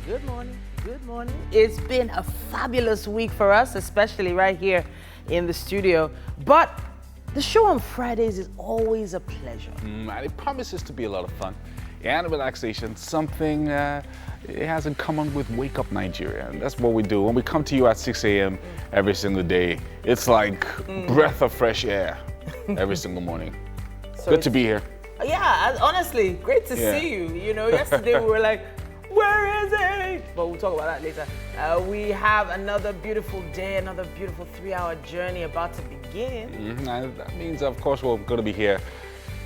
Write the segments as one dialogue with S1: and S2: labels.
S1: Good morning. Good morning. It's been a fabulous week for us, especially right here in the studio. But the show on Fridays is always a pleasure.
S2: And it promises to be a lot of fun and relaxation, something it has in common with Wake Up Nigeria. And that's what we do. When we come to you at 6 a.m. every single day, it's like breath of fresh air every single morning.
S1: So
S2: Good to be here.
S1: Yeah, honestly, great to see you. You know, yesterday we were like, where is it? But we'll talk about that later. We have another beautiful day, another beautiful 3-hour journey about to begin.
S2: And that means, of course, we're going to be here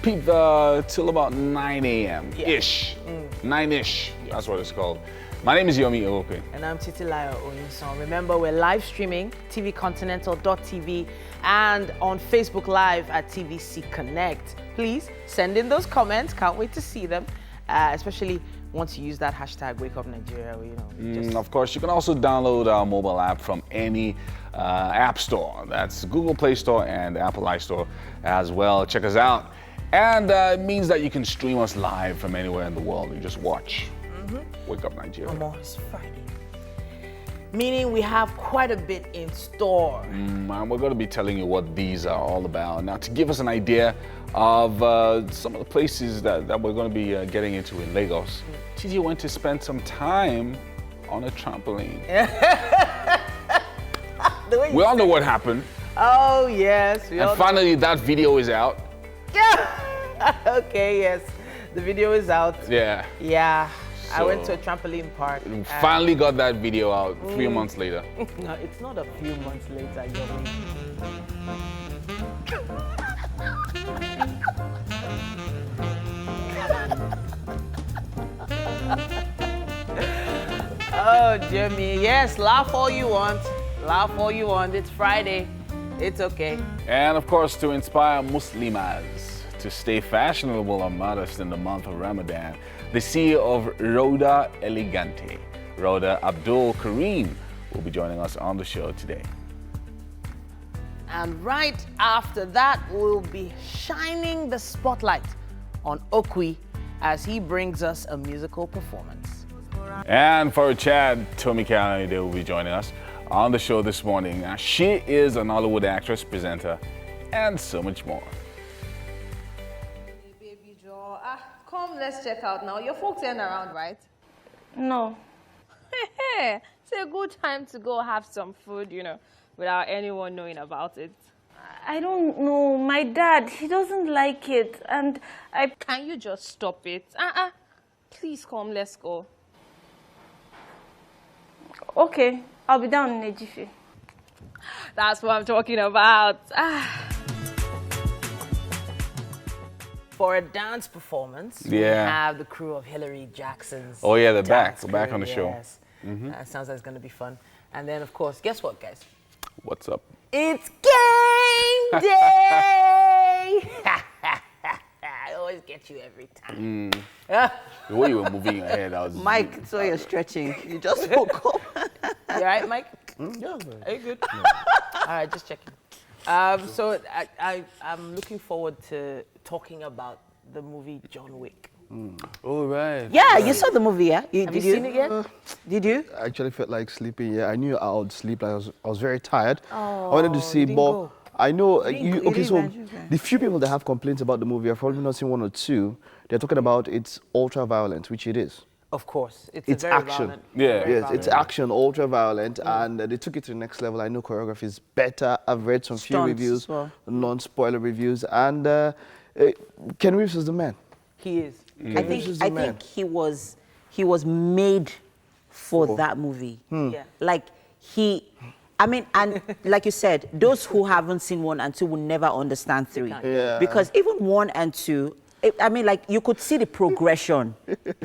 S2: till about 9 a.m.-ish. 9-ish, that's what it's called. My name is Yomi Ope.
S1: And I'm Titilayo Onyison. Remember, we're live streaming tvcontinental.tv and on Facebook Live at TVC Connect. Please send in those comments. Can't wait to see them, especially once you use that hashtag Wake Up Nigeria.
S2: Of course, you can also download our mobile app from any app store. That's Google Play Store and Apple iStore as well. Check us out. And it means that you can stream us live from anywhere in the world. You just watch Wake Up Nigeria.
S1: It's Friday. Meaning we have quite a bit in store.
S2: And we're going to be telling you what these are all about. Now, to give us an idea of some of the places that we're going to be getting into in Lagos, Titi went to spend some time on a trampoline. We all know what happened.
S1: Oh, yes.
S2: And finally, that video is out.
S1: Yeah. Okay, yes. The video is out.
S2: Yeah.
S1: Yeah.
S2: So,
S1: I went to a trampoline park.
S2: Finally got that video out 3 months later.
S1: No, it's not a few months later, Yomi. Oh, Jimmy. Yes, laugh all you want. Laugh all you want. It's Friday. It's okay.
S2: And of course, to inspire Muslimas to stay fashionable and modest in the month of Ramadan, the CEO of Rhoda Elegante, Rhoda Abdul Kareem, will be joining us on the show today.
S1: And right after that, we'll be shining the spotlight on Aqua as he brings us a musical performance.
S2: And for a chat, Tomi Care will be joining us on the show this morning. Now, she is an Hollywood actress, presenter, and so much more.
S3: Baby Joe, come, let's check out now. Your folks ain't around, right?
S4: No.
S3: It's a good time to go have some food, without anyone knowing about it.
S4: I don't know. My dad, he doesn't like it. And
S3: Can you just stop it? Please come, let's go.
S4: Okay, I'll be down in a jiffy.
S3: That's what I'm talking about.
S1: For a dance performance, we have the crew of Hillary Jackson's.
S2: Oh yeah, they're back.
S1: dance
S2: They're back
S1: crew,
S2: on the show.
S1: yes. Sounds like it's going to be fun. And then, of course, guess what, guys?
S2: What's up?
S1: It's game day! I always get you every time.
S2: The way you were moving your head, I was...
S5: Mike, so you're stretching. You just woke up.
S1: You all right, Mike?
S2: Yeah,
S1: Are you good? All right, just checking. So I'm looking forward to talking about the movie John Wick.
S2: Oh, right.
S5: Yeah, you saw the movie, yeah?
S1: Have you seen it yet?
S5: Did you?
S6: I actually felt like sleeping. Yeah, I knew I would sleep. I was very tired.
S1: Oh,
S6: I wanted to see,
S1: you didn't
S6: but
S1: go.
S6: I know
S5: You
S6: okay.
S5: didn't
S6: So
S5: mention that.
S6: the few people that have complaints about the movie, I've probably not seen one or two. They're talking about it's ultra violent, which it is.
S1: Of course. It's
S6: It's
S1: a very
S6: action.
S1: violent.
S2: Yeah.
S1: very
S6: Yes,
S1: violent.
S6: it's action, ultra violent, and they took it to the next level. I know choreography is better. I've read some few
S5: Stunts
S6: reviews,
S5: as well.
S6: non-spoiler reviews, and Ken Reeves is the man.
S1: He is.
S5: I
S6: This is
S5: think
S6: the man.
S5: he was made for that movie.
S1: Yeah.
S5: Like and like you said, those who haven't seen 1 and 2 will never understand 3.
S6: Yeah.
S5: Because even 1 and 2, you could see the progression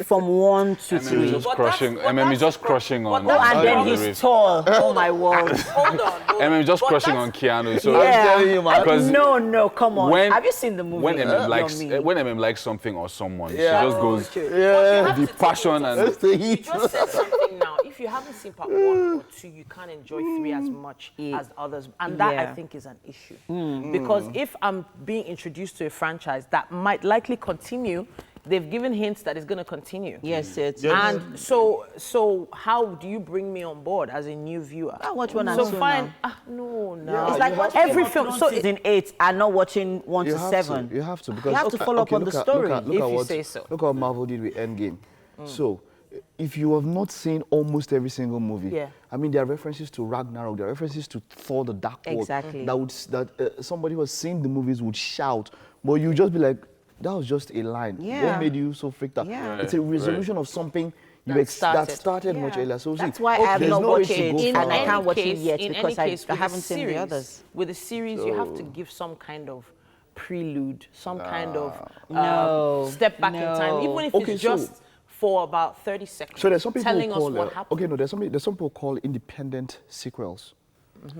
S5: from 1 to 3.
S2: Just
S1: But
S2: crushing.
S1: that's-
S2: MM is
S1: but
S2: just
S1: that's-
S2: crushing
S1: but
S2: on.
S1: that's-
S5: And then
S2: Keanu
S5: he's
S2: Reeves.
S5: tall. Oh my word.
S1: Hold on.
S2: MM is just
S1: But
S2: crushing
S1: that's-
S2: on Keanu. So
S5: Yeah.
S6: telling you, man.
S2: Because
S5: No, come on.
S2: when-
S5: Have you seen the movie?
S2: when MM likes
S5: Yomi?
S2: when MM likes something or someone,
S6: Yeah.
S2: she just goes
S6: Yeah,
S2: the passion and
S6: that's the heat.
S1: You just said something now. If you haven't seen part 1 or 2, you can't enjoy 3 as much as others. And that, I
S5: Yeah.
S1: think, is an issue. Because if I'm being introduced to a franchise that might likely continue, they've given hints that it's going to continue.
S5: Yes, it's.
S1: And so how do you bring me on board as a new viewer?
S5: I watch 1 and
S1: So
S5: 2
S1: fine.
S5: now.
S1: No.
S5: It's like watching every film. So season 8 and not watching 1 to 7.
S6: You have to because
S5: You have to follow up on the story.
S6: Look
S1: if you
S6: what,
S1: say so.
S6: Look how Marvel did with Endgame. So, if you have not seen almost every single movie,
S1: Yeah.
S6: I mean, there are references to Ragnarok, there are references to Thor: The Dark World.
S5: Exactly.
S6: That somebody who has seen the movies would shout, but you just be like, that was just a line.
S5: Yeah.
S6: What made you so freaked out?
S5: Yeah.
S6: It's a resolution of something
S1: That
S6: that
S1: started.
S6: started much
S5: Yeah.
S6: earlier. So
S5: That's
S6: see,
S5: why I have
S6: there's
S5: not
S6: no way
S5: watched
S6: to
S5: it,
S6: go
S5: and
S6: far.
S5: I can't watch it yet
S1: in
S5: because
S1: any case,
S5: I
S1: with
S5: haven't
S1: the
S5: seen the
S1: series,
S5: others.
S1: With the series, you have to give some kind of prelude, some kind of
S5: No,
S1: step back in time, even if
S6: Okay,
S1: it's
S6: so-
S1: just for about 30 seconds,
S6: So there's some people
S1: telling
S6: who
S1: us
S6: call
S1: what happened.
S6: okay, no, there's some people call independent sequels.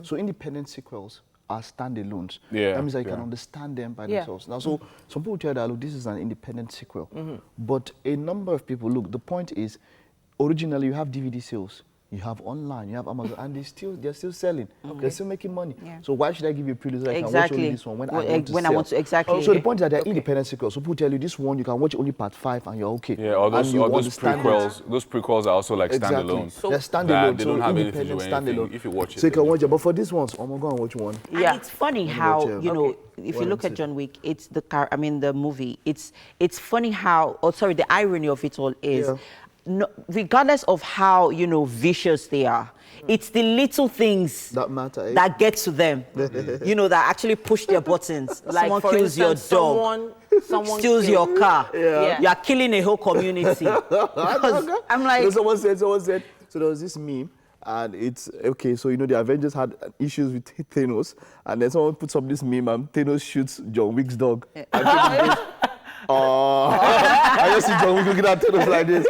S6: So independent sequels are standalones.
S2: Yeah,
S6: That means I can
S2: yeah.
S6: understand them by
S1: Yeah.
S6: themselves. Now, so some people tell that, look, this is an independent sequel. But a number of people, look, the point is, originally you have DVD sales, you have online, you have Amazon, and they're still selling. They're still making money.
S5: Yeah.
S6: So why should I give you a prelude so I can watch
S5: Exactly.
S6: only this one when I
S5: When-
S6: want to
S5: when I
S6: sell?
S5: want to- exactly.
S6: So the point is that they're independent sequels. So people tell you this one, you can watch only part 5 and you're okay.
S2: Yeah, or
S6: And
S2: those,
S6: you
S2: or those
S6: understand it.
S2: prequels. Those prequels are also like
S6: Exactly.
S2: standalone.
S1: So-
S6: They're
S2: That
S6: standalone.
S2: they
S6: so
S2: don't have anything to do
S6: independent
S2: with anything.
S6: standalone.
S2: If you watch it,
S6: so you can
S2: then-
S6: watch it. But for this one, I'm going to watch one.
S1: Yeah.
S5: And it's funny
S6: Let me
S5: how,
S6: watch it.
S5: you know,
S1: Okay.
S5: if
S6: What
S5: you look
S6: is
S5: at
S6: it?
S5: John Wick, it's the movie. It's funny how, the irony of it all is,
S6: Yeah.
S5: no, regardless of how, vicious they are, it's the little things
S6: That matter, eh?
S5: that get to them, that actually push their buttons.
S1: Like,
S5: Someone
S1: for
S5: kills
S1: instance,
S5: your dog.
S1: someone
S5: Steals your
S1: killed-
S5: car.
S1: Yeah.
S5: You are killing a whole community. Because I'm like,
S6: So someone said, so there was this meme, and it's, okay, so the Avengers had issues with Thanos, and then someone puts up this meme, and Thanos shoots John Wick's dog. And Thanos goes, oh, I just see John Wick looking at Thanos like this.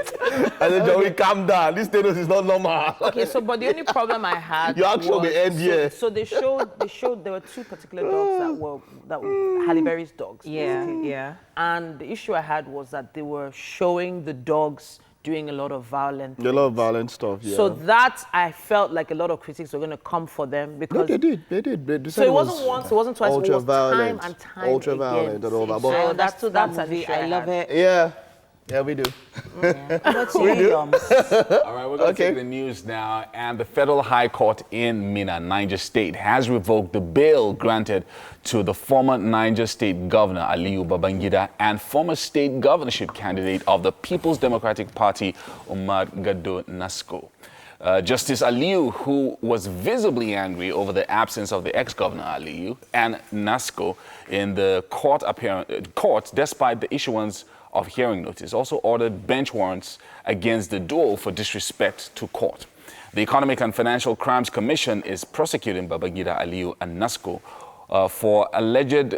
S6: And then John Wick, calm down, this Thanos is not normal.
S1: Okay, so but the only problem I had
S6: Your action
S1: was,
S6: will end here.
S1: So they showed there were 2 particular dogs that were Halle Berry's dogs. basically.
S5: yeah.
S1: And the issue I had was that they were showing the dogs doing a lot of violent
S6: A lot of violent stuff, yeah.
S1: So that I felt like a lot of critics were going to come for them
S6: No,
S1: because
S6: they did. They
S1: so
S6: said
S1: it wasn't once, it wasn't twice, it was time
S6: ultra-violent,
S1: and time
S6: ultra-violent
S1: again.
S6: and all that.
S1: So
S6: But
S1: that's an
S5: movie.
S1: issue
S5: I love
S1: had.
S5: it.
S6: yeah, we do.
S5: What's your Yums?
S2: All right, we're going to
S6: Okay.
S2: take the news now. And the Federal High Court in Minna, Niger State, has revoked the bail granted to the former Niger State Governor, Aliyu Babangida, and former state governorship candidate of the People's Democratic Party, Umar Gado Nasko. Justice Aliyu, who was visibly angry over the absence of the ex-governor Aliyu and Nasko in the court despite the issuance of hearing notice, also ordered bench warrants against the duo for disrespect to court. The Economic and Financial Crimes Commission is prosecuting Babangida Aliyu and Nasko for alleged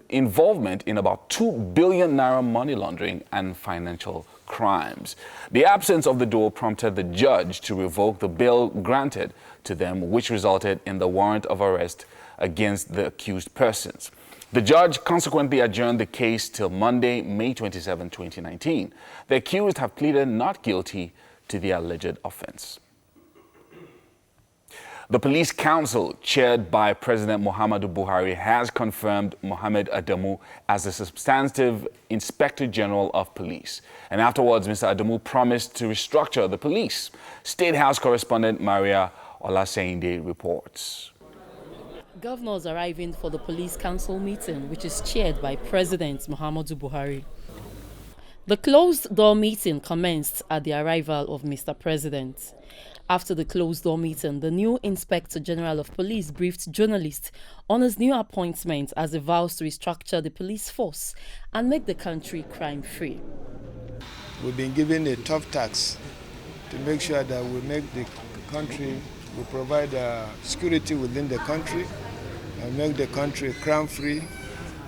S2: involvement in about 2 billion naira money laundering and financial crimes. The absence of the duo prompted the judge to revoke the bail granted to them, which resulted in the warrant of arrest against the accused persons. The judge consequently adjourned the case till Monday, May 27, 2019. The accused have pleaded not guilty to the alleged offense. The Police Council, chaired by President Muhammadu Buhari, has confirmed Mohammed Adamu as the substantive Inspector General of Police. And afterwards, Mr. Adamu promised to restructure the police. State House correspondent Maria Olaseinde reports.
S7: Governors arriving for the Police Council meeting, which is chaired by President Muhammadu Buhari. The closed-door meeting commenced at the arrival of Mr. President. After the closed-door meeting, the new Inspector General of Police briefed journalists on his new appointment as he vows to restructure the police force and make the country crime-free.
S8: We've been given a tough task to make sure that we make the country, we provide security within the country and make the country crime-free,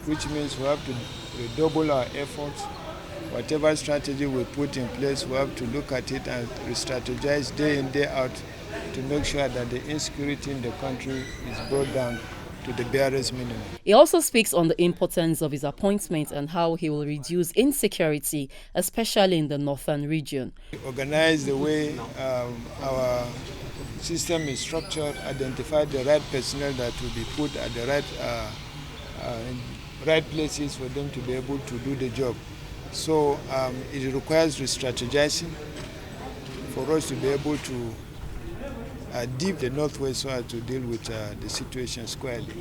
S8: which means we have to redouble our efforts. Whatever strategy we put in place, we have to look at it and re-strategize day in, day out to make sure that the insecurity in the country is brought down to the barest minimum.
S7: He also speaks on the importance of his appointment and how he will reduce insecurity, especially in the northern region.
S8: Organize the way our system is structured, identify the right personnel that will be put at the right places for them to be able to do the job. So it requires re-strategizing for us to be able to deep the Northwest so as to deal with the situation squarely.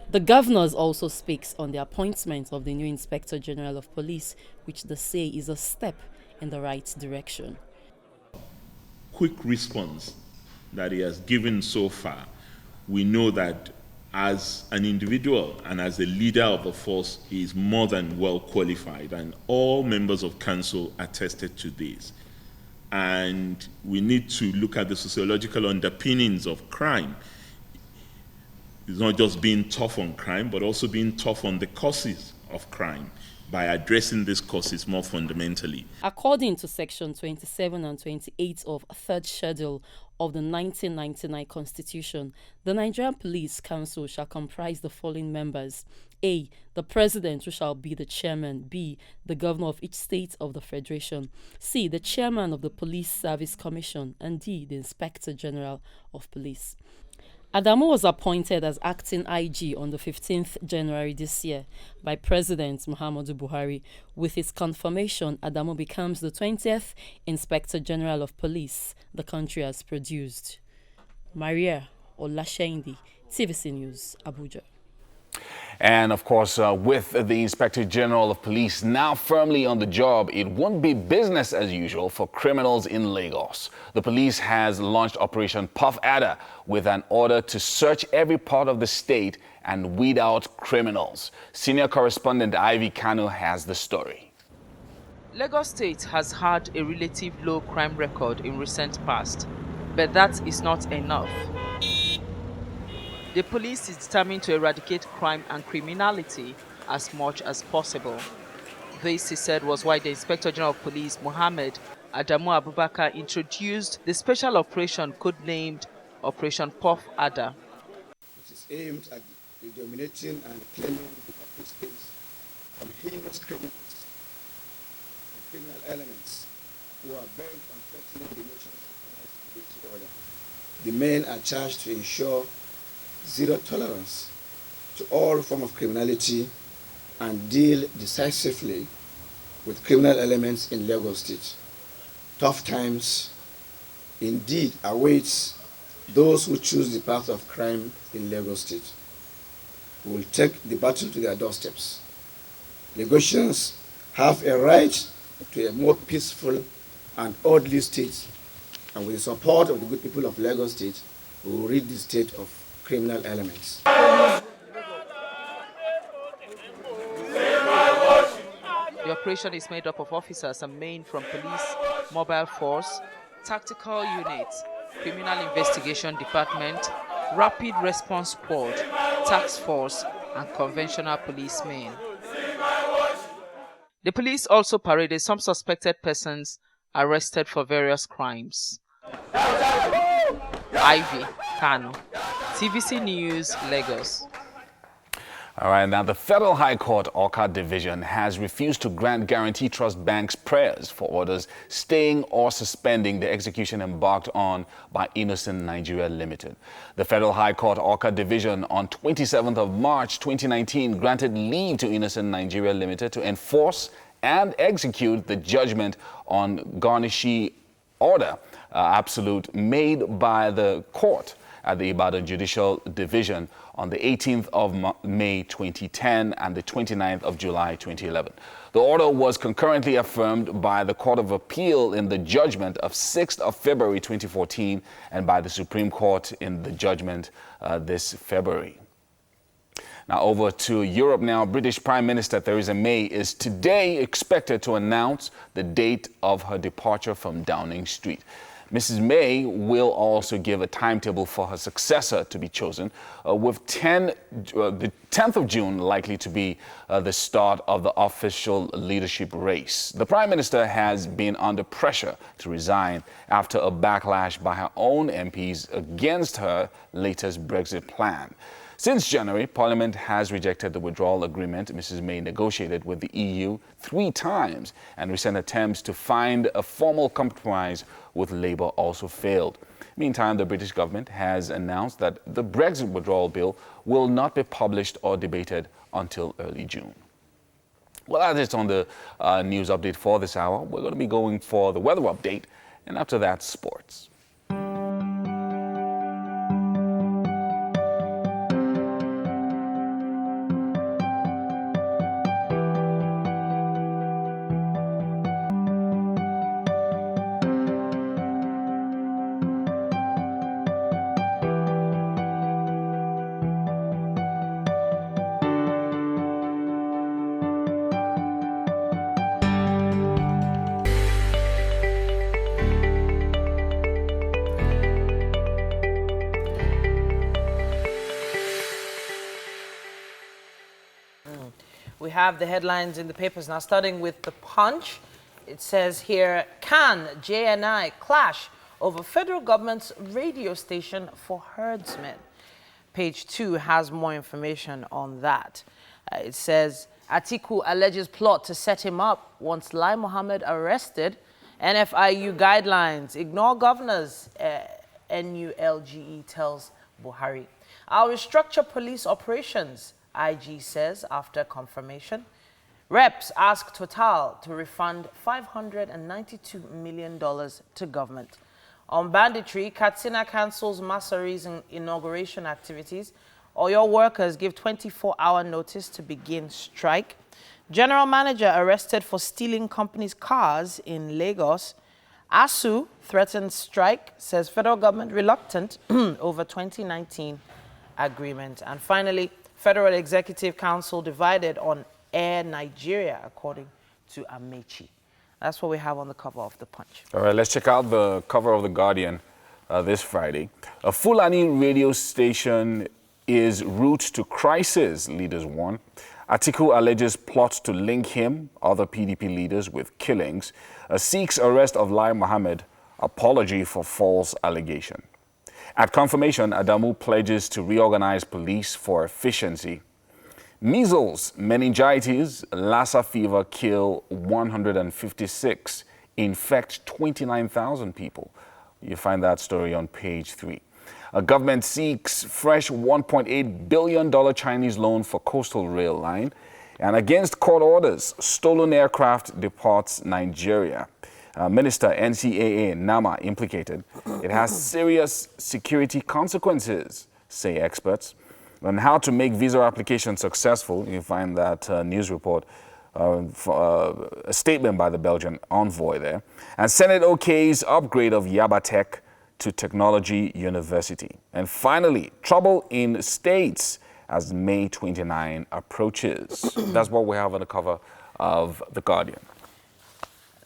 S7: The governors also speaks on the appointment of the new Inspector General of Police, which they say is a step in the right direction.
S9: Quick response that he has given so far, we know that as an individual and as a leader of the force, he is more than well qualified, and all members of council attested to this. And we need to look at the sociological underpinnings of crime. It's not just being tough on crime, but also being tough on the causes of crime by addressing these causes more fundamentally.
S7: According to Section 27 and 28 of Third Schedule of the 1999 Constitution, the Nigerian Police Council shall comprise the following members: A, the President, who shall be the chairman; B, the Governor of each state of the Federation; C, the Chairman of the Police Service Commission; and D, the Inspector General of Police. Adamu was appointed as acting IG on the 15th January this year by President Muhammadu Buhari. With his confirmation, Adamu becomes the 20th Inspector General of Police the country has produced. Maria Olashendi, TVC News, Abuja.
S2: And of course, with the Inspector General of Police now firmly on the job, it won't be business as usual for criminals in Lagos. The police has launched Operation Puff Adder with an order to search every part of the state and weed out criminals. Senior correspondent Ivy Kanu has the story.
S1: Lagos State has had a relative low crime record in recent past, but that is not enough. The police is determined to eradicate crime and criminality as much as possible. This, he said, was why the Inspector General of Police, Mohammed Adamu Abubakar, introduced the special operation codenamed Operation Puff Adder.
S8: It is aimed at dominating and claiming the public space from heinous criminals and criminal elements who are bent on threatening the nation's security order. The men are charged to ensure zero tolerance to all forms of criminality and deal decisively with criminal elements in Lagos State. Tough times indeed awaits those who choose the path of crime in Lagos State. We will take the battle to their doorsteps. Lagosians have a right to a more peaceful and orderly state, and with the support of the good people of Lagos State, we will rid the state of criminal elements.
S1: The operation is made up of officers and men from police, mobile force, tactical units, criminal investigation department, rapid response squad, task force, and conventional policemen. The police also paraded some suspected persons arrested for various crimes. Ivy Kanu, TVC News, Lagos.
S2: All right, now the Federal High Court Aqua Division has refused to grant Guarantee Trust Bank's prayers for orders staying or suspending the execution embarked on by Innocent Nigeria Limited. The Federal High Court Aqua Division on 27th of March 2019 granted leave to Innocent Nigeria Limited to enforce and execute the judgment on garnishee order absolute made by the court at the Ibadan Judicial Division on the 18th of May 2010 and the 29th of July 2011. The order was concurrently affirmed by the Court of Appeal in the judgment of 6th of February 2014 and by the Supreme Court in the judgment this February. Now over to Europe now. British Prime Minister Theresa May is today expected to announce the date of her departure from Downing Street. Mrs. May will also give a timetable for her successor to be chosen, with the 10th of June likely to be the start of the official leadership race. The Prime Minister has been under pressure to resign after a backlash by her own MPs against her latest Brexit plan. Since January, Parliament has rejected the withdrawal agreement Mrs. May negotiated with the EU 3 times, and recent attempts to find a formal compromise with Labour also failed. Meantime, the British government has announced that the Brexit withdrawal bill will not be published or debated until early June. Well, that is on the news update for this hour. We're going to be going for the weather update, and after that, sports.
S1: We have the headlines in the papers now, starting with the Punch. It says here, can JNI clash over federal government's radio station for herdsmen? Page 2 has more information on that. It says, Atiku alleges plot to set him up once Lai Mohammed arrested. NFIU guidelines, ignore governors, NULGE tells Buhari. I'll restructure police operations, IG says after confirmation. Reps ask Total to refund $592 million to government. On banditry, Katsina cancels Masari's inauguration activities. Oyo workers give 24-hour notice to begin strike. General manager arrested for stealing company's cars in Lagos. ASU threatens strike, says federal government reluctant over 2019 agreement. And finally, Federal Executive Council divided on Air Nigeria, according to Amechi. That's what we have on the cover of the Punch.
S2: All right, let's check out the cover of The Guardian this Friday. A Fulani radio station is route to crisis, leaders warn. Atiku alleges plot to link him, other PDP leaders, with killings. Seeks arrest of Lai Mohammed, apology for false allegation. At confirmation, Adamu pledges to reorganize police for efficiency. Measles, meningitis, Lassa fever kill 156, infect 29,000 people. You find that story on page 3. A government seeks fresh $1.8 billion Chinese loan for coastal rail line. And against court orders, stolen aircraft departs Nigeria. Minister NCAA Nama implicated. It has serious security consequences, say experts. On how to make visa applications successful, you find that news report, a statement by the Belgian envoy there. And Senate OK's upgrade of Yaba Tech to Technology University. And finally, trouble in states as May 29 approaches. That's what we have on the cover of The Guardian.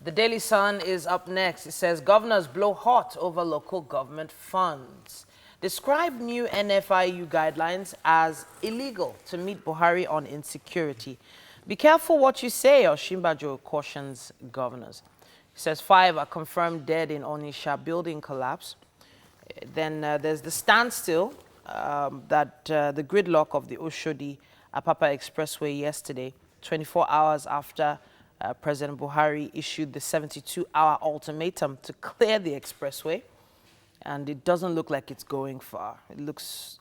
S1: The Daily Sun is up next. It says, governors blow hot over local government funds. Describe new NFIU guidelines as illegal to meet Buhari on insecurity. Be careful what you say, Oshimbajo cautions governors. It says 5 are confirmed dead in Onisha building collapse. Then there's the standstill, the gridlock of the Oshodi-Apapa Expressway yesterday, 24 hours after President Buhari issued the 72-hour ultimatum to clear the expressway. And it doesn't look like it's going far. It looks,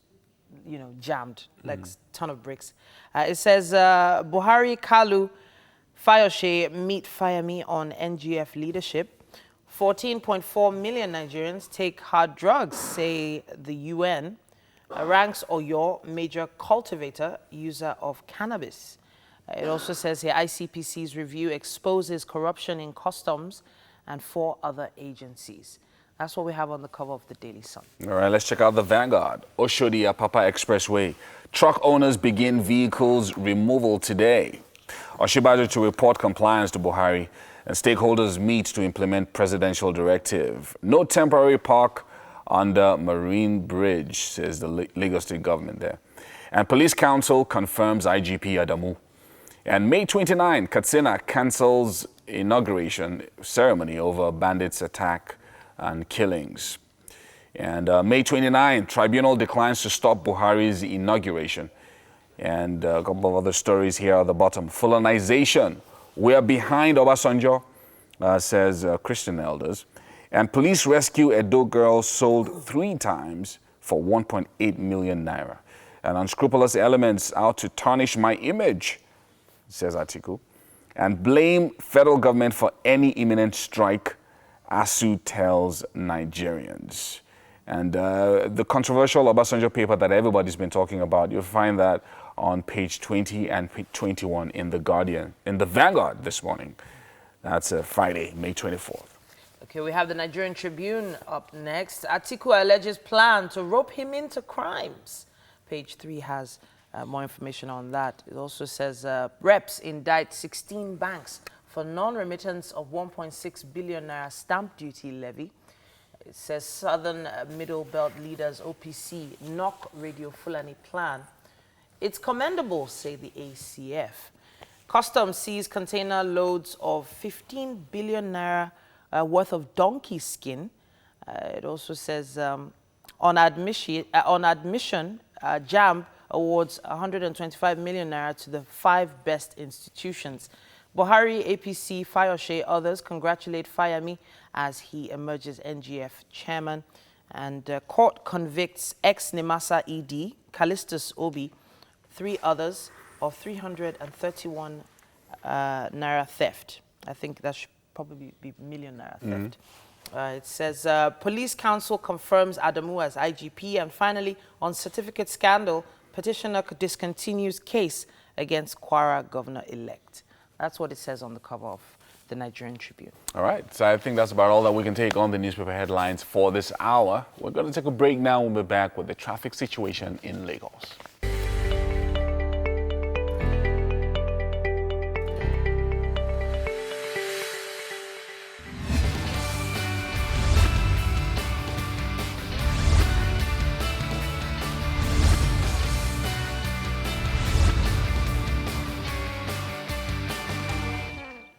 S1: jammed, like a ton of bricks. It says, Buhari, Kalu, Fayoshe meet Fayemi on NGF leadership. 14.4 million Nigerians take hard drugs, say the UN. Ranks Oyo, major cultivator, user of cannabis. It also says here, ICPC's review exposes corruption in customs and 4 other agencies. That's what we have on the cover of the Daily Sun.
S2: All right, let's check out the Vanguard. Oshodi-Apapa Expressway. Truck owners begin vehicles removal today. Oshibajo to report compliance to Buhari, and stakeholders meet to implement presidential directive. No temporary park under Marine Bridge, says the Lagos State government there. And Police Council confirms IGP Adamu. And May 29, Katsina cancels inauguration ceremony over bandits' attack and killings. And May 29, tribunal declines to stop Buhari's inauguration. And a couple of other stories here at the bottom. Fulanization, we're behind Obasanjo, says Christian elders. And police rescue Edo girl sold 3 times for 1.8 million naira. And unscrupulous elements out to tarnish my image, says Atiku. and blame federal government for any imminent strike, ASU tells Nigerians. And the controversial Obasanjo paper that everybody's been talking about, you'll find that on page 20 and page 21 in The Guardian, in the Vanguard this morning. That's Friday, May 24th.
S1: Okay, we have the Nigerian Tribune up next. Atiku alleges plan to rope him into crimes. Page 3 has more information on that. It also says reps indict 16 banks for non-remittance of 1.6 billion naira stamp duty levy. It says Southern Middle Belt leaders OPC knock Radio Fulani plan. It's commendable, say the ACF. Customs sees container loads of 15 billion naira worth of donkey skin. It also says on admission, JAMB awards 125 million naira to the 5 best institutions. Buhari, APC, Fayoshe, others congratulate Fayami as he emerges NGF chairman. And court convicts ex-Nimasa ED, Callistus Obi, 3 others of 331 naira theft. I think that should probably be million naira theft. It says police council confirms Adamu as IGP. And finally, on certificate scandal, petitioner discontinues case against Kwara governor-elect. That's what it says on the cover of the Nigerian Tribune.
S2: All right, so I think that's about all that we can take on the newspaper headlines for this hour. We're going to take a break now. We'll be back with the traffic situation in Lagos.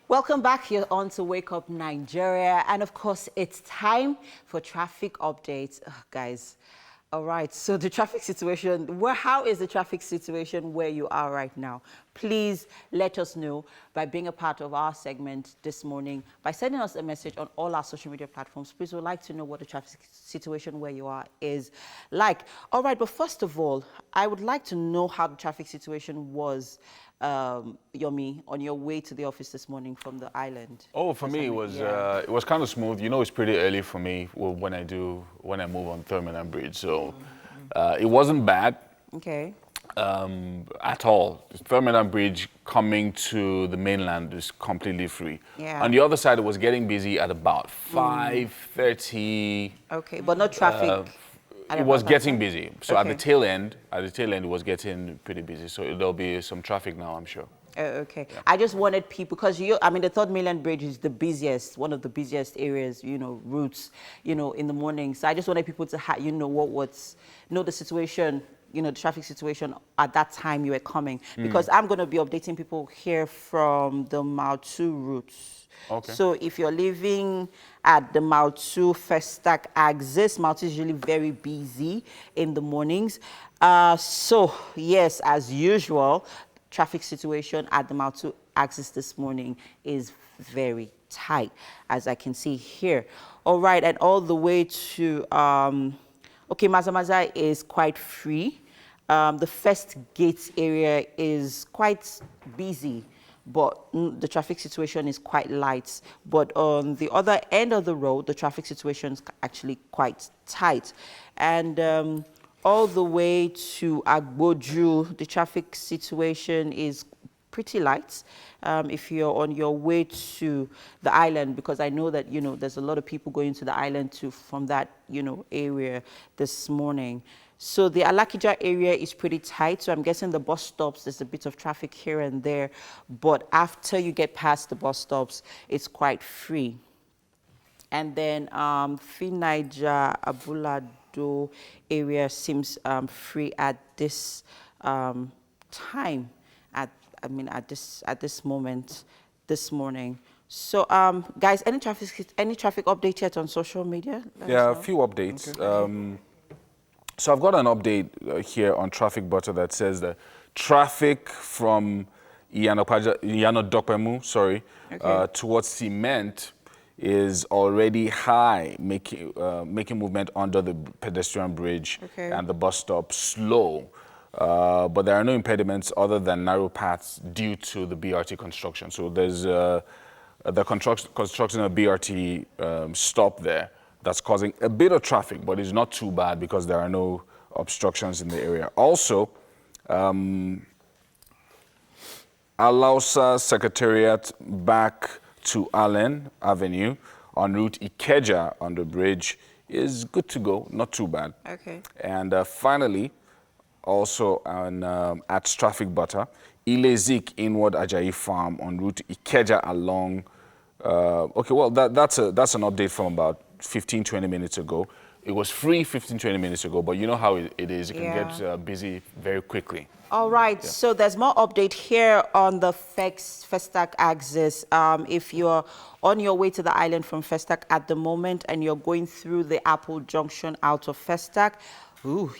S5: Welcome back here on to Wake Up Nigeria. And of course, it's time for traffic updates. Guys, all right, so the traffic situation, how is the traffic situation where you are right now? Please let us know by being a part of our segment this morning, by sending us a message on all our social media platforms. Please, we'd like to know what the traffic situation where you are is like. All right, but first of all, I would like to know how the traffic situation was, Yomi, on your way to the office this morning from the island.
S2: Oh, for me, it was kind of smooth. You know, it's pretty early for me when I move on Trampoline Bridge. So it wasn't bad.
S5: Okay.
S2: At all. Trampoline Bridge coming to the mainland is completely free.
S5: Yeah.
S2: On the other side, it was getting busy at about 5:30.
S5: Okay, but no traffic.
S2: It was getting busy. So at the tail end, it was getting pretty busy. So there'll be some traffic now, I'm sure.
S5: Okay. Yeah. I just wanted people, because the Third Mainland Bridge is the busiest, one of the busiest areas, routes, in the morning. So I just wanted people to know the situation, the traffic situation at that time you were coming. Because I'm going to be updating people here from the Mautu routes.
S2: Okay.
S5: So if you're living at the Mautu Festac axis, Mautu is usually very busy in the mornings. So yes, as usual, traffic situation at the Mautu axis this morning is very tight, as I can see here. All right, and all the way to, Mazamaza is quite free. The first gate area is quite busy, but the traffic situation is quite light. But on the other end of the road, the traffic situation is actually quite tight. And all the way to Agboju, the traffic situation is pretty light. If you're on your way to the island, because I know that, there's a lot of people going to the island from that, area this morning. So the Alakija area is pretty tight. So I'm guessing the bus stops, there's a bit of traffic here and there. But after you get past the bus stops, it's quite free. And then Finija, Abulado area seems free at this time, at this moment, this morning. So, guys, any traffic update yet on social media?
S2: Yeah, a few updates. Okay. So I've got an update here on Traffic Butter that says the traffic from Iyanodokpemu, towards Cement is already high, making movement under the pedestrian bridge and the bus stop slow. but there are no impediments other than narrow paths due to the BRT construction. So there's the construction of BRT stop there that's causing a bit of traffic, but it's not too bad because there are no obstructions in the area. Also, Alausa Secretariat back to Allen Avenue on route Ikeja on the bridge is good to go, not too bad.
S5: Okay.
S2: And finally, also on, at Traffic Butter, Ilezik inward Ajayi Farm on route Ikeja along. Okay, well, that's an update from about 15-20 minutes ago. It was free 15-20 minutes ago, but you know how it is. It can get busy very quickly.
S5: All right, so there's more update here on the Festac axis. If you're on your way to the island from Festac at the moment and you're going through the Apple Junction out of Festac,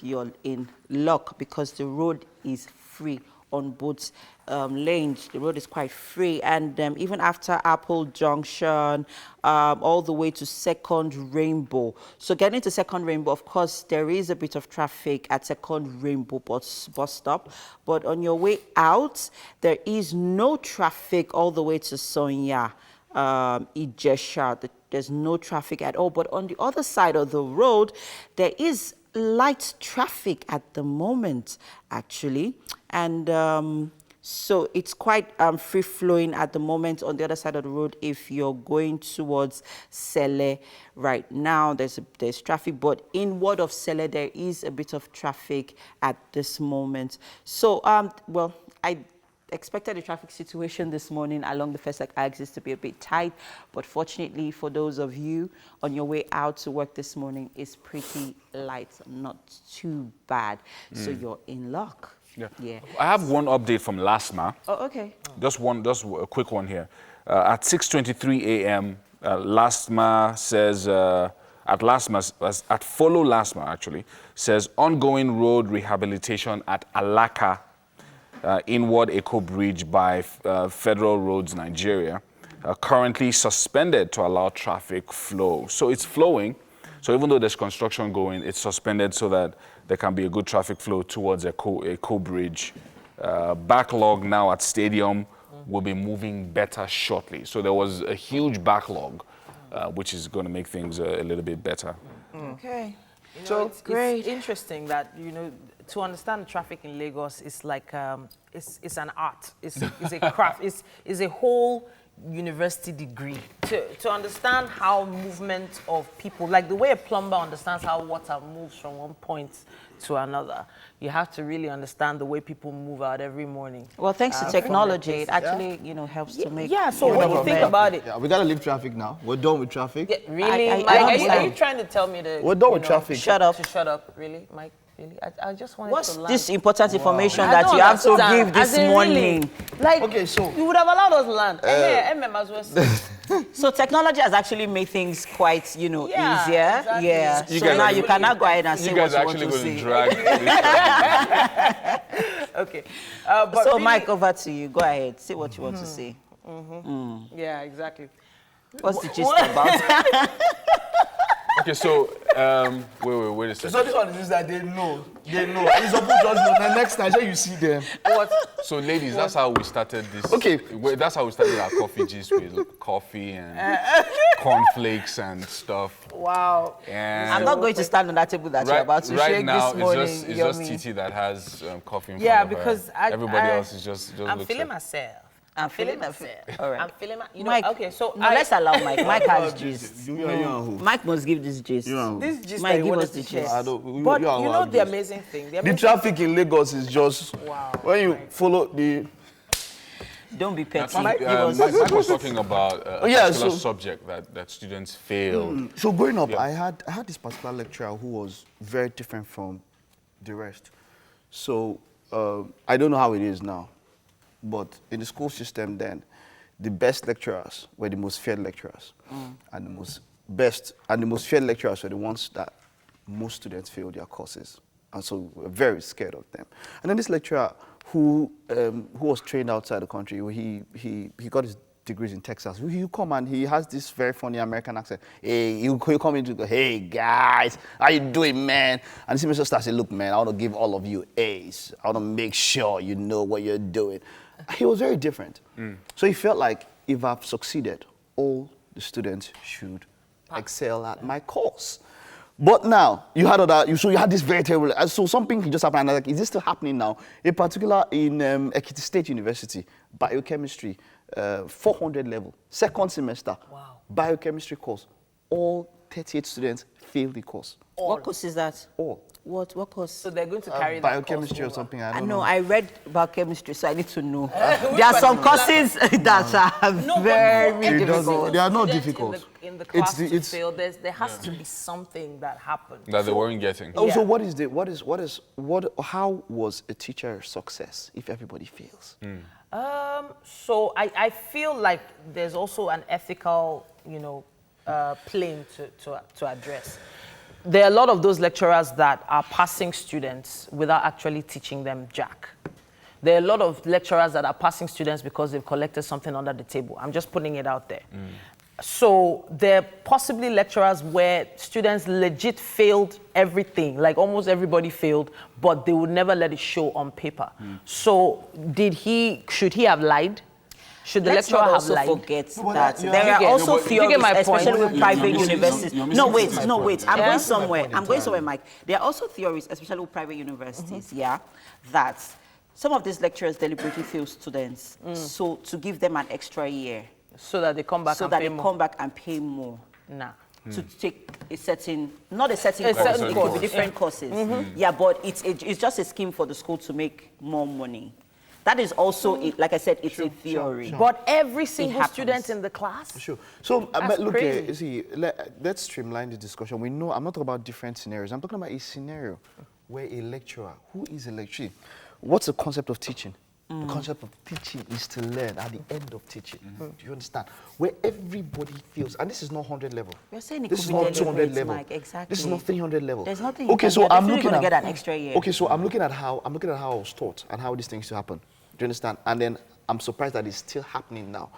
S5: you're in luck because the road is free on both lanes. The road is quite free, and even after Apple Junction, all the way to Second Rainbow. So getting to Second Rainbow, of course, there is a bit of traffic at Second Rainbow bus stop, but on your way out, there is no traffic all the way to Sonya, Ijesha. There's no traffic at all, but on the other side of the road, there is light traffic at the moment, actually, and so it's quite free-flowing at the moment on the other side of the road. If you're going towards Sele right now, there's traffic, but inward of Sele there is a bit of traffic at this moment. So well, I expected the traffic situation this morning along the Festac axis to be a bit tight, but fortunately for those of you on your way out to work this morning, it's pretty light, not too bad. So you're in luck. Yeah.
S2: I have one update from LASMA.
S5: Oh, okay.
S2: Just a quick one here. At 6:23 a.m., LASMA says, at Follow LASMA actually, says ongoing road rehabilitation at Alaka, inward Eco Bridge by Federal Roads Nigeria, currently suspended to allow traffic flow. So it's flowing. So even though there's construction going, it's suspended so that there can be a good traffic flow towards Eco Bridge. Backlog now at Stadium will be moving better shortly. So there was a huge backlog, which is going to make things a little bit better.
S5: Okay.
S1: So it's interesting that, to understand traffic in Lagos is like, it's an art, it's a craft, it's a whole university degree. To understand how movement of people, like the way a plumber understands how water moves from one point to another, you have to really understand the way people move out every morning.
S5: Well, thanks to technology, it actually, helps to make...
S1: Yeah, so what do you think about it?
S6: Yeah, we gotta leave traffic now. We're done with traffic.
S1: Yeah, really?
S5: Mike,
S1: are you trying to tell me that...
S6: We're done with traffic.
S5: Shut up.
S1: To shut up, really, Mike? Really? I just wanted
S5: What's
S1: to land.
S5: this important information that you have to give this morning?
S1: Really, like,
S6: okay, so
S1: you would have allowed us land. As well.
S5: So technology has actually made things quite, easier.
S1: Exactly.
S5: Yeah. So now you cannot go ahead and say what you want to say.
S2: You guys are actually going to drag this.
S1: Okay.
S5: So really, Mike, over to you. Go ahead. Say what you want to say.
S1: Yeah, exactly.
S5: What's the gist about?
S2: Okay, so wait a second.
S6: So this one is just that they know. It's open just know. The next time you see them.
S1: What?
S2: So ladies, that's how we started this.
S6: Okay.
S2: That's how we started our coffee gist with coffee and cornflakes and stuff.
S1: Wow.
S2: And
S5: I'm not going to stand on that table that you're about to shake
S2: now,
S5: this morning.
S2: it's just Titi that has coffee in front
S1: Yeah,
S2: of her.
S1: because
S2: everybody else is just
S1: I'm
S2: looks
S1: feeling
S2: like,
S1: myself.
S5: I'm feeling
S1: myself.
S5: All right.
S1: I'm feeling
S5: Mike,
S1: okay, so
S5: let's allow Mike. Mike has gist.
S6: You and who?
S5: Mike must give this gist.
S1: This gist
S5: Mike,
S1: that
S5: give
S1: you
S5: us the
S1: wanted to share.
S5: gist.
S1: But you know the amazing thing.
S6: The traffic in Lagos is just when you follow the.
S5: Don't be petty.
S2: Mike was talking about a particular subject that students failed.
S6: So growing up, I had this particular lecturer who was very different from the rest. So I don't know how it is now, but in the school system then, the best lecturers were the most feared lecturers, and the most feared lecturers were the ones that most students failed their courses, and so we were very scared of them. And then this lecturer who was trained outside the country, he got his degrees in Texas. You come and he has this very funny American accent. Hey, you come in to go, hey guys, how you doing, man? And the semester starts saying, look, man, I want to give all of you A's. I want to make sure you know what you're doing. He was very different. So he felt like if I've succeeded, all the students should excel at my course. But now, you had this very terrible, so something just happened, and I was like, is this still happening now? In particular, in Ekiti State University, biochemistry, 400 level, second semester, biochemistry course, all 38 students failed the course.
S5: What course is that?
S6: All.
S5: What course?
S1: So they're going to carry that
S6: biochemistry
S1: course
S6: or something,
S5: I
S6: I don't
S5: know,
S6: know.
S5: I read biochemistry, so I need to know. There are some courses that are very difficult.
S6: They are not difficult.
S1: In the class to fail, there has to be something that happened.
S2: That they weren't getting.
S6: Oh, so how was a teacher a success if everybody fails?
S1: So I feel like there's also an ethical, plane to address. There are a lot of those lecturers that are passing students without actually teaching them jack. There are a lot of lecturers that are passing students because they've collected something under the table. I'm just putting it out there. So there are possibly lecturers where students legit failed everything, like almost everybody failed, but they would never let it show on paper. So should he have lied? Should the lecturer have lied?
S5: Let's not also forget that there are also theories, especially with private universities. No, wait. I'm going somewhere. Mike. There are also theories, especially with private universities, that some of these lecturers deliberately fail students, so to give them an extra year.
S1: So that they come back
S5: and pay more.
S1: Nah.
S5: To take a certain, not a certain course, it could be different courses. Yeah, but it's just a scheme for the school to make more money. That is also, like I said, it's a theory.
S1: Sure. But every single student in the class?
S6: Sure. So, look,
S1: crazy.
S6: let's streamline the discussion. We know, I'm not talking about different scenarios. I'm talking about a scenario where a lecturer, who is a lecturer, what's the concept of teaching? The concept of teaching is to learn at the end of teaching. Do you understand? Where everybody feels, and this is not 100 level.
S5: You're saying
S6: this is not 200 level.
S5: Mike, exactly.
S6: This is not 300 level.
S5: There's nothing.
S6: Okay, so I'm looking at
S5: get an extra year.
S6: Okay, so I'm looking at how I was taught and how these things to happen. Do you understand? And then I'm surprised that it's still happening now.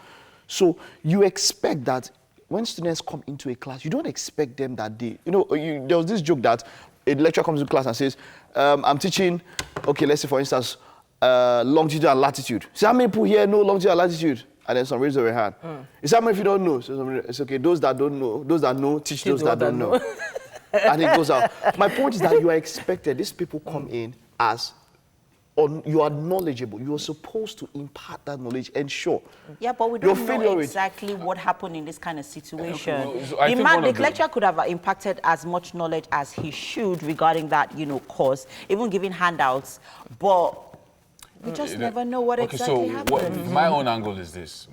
S6: So you expect that when students come into a class, you don't expect them that they, there was this joke that a lecturer comes to class and says, I'm teaching, okay, let's say for instance, longitude and latitude. See how many people here know longitude and latitude? And then some raise their hand. It's how many if you don't know? So it's okay, those that don't know, those that know, teach those that don't know. And it goes out. My point is that you are expected, these people come in as, you are knowledgeable. You are supposed to impart that knowledge and sure.
S5: Yeah, but we don't know exactly what happened in this kind of situation. The lecturer could have impacted as much knowledge as he should regarding that, course, even giving handouts, but we just never know what exactly happened.
S2: My own angle is this.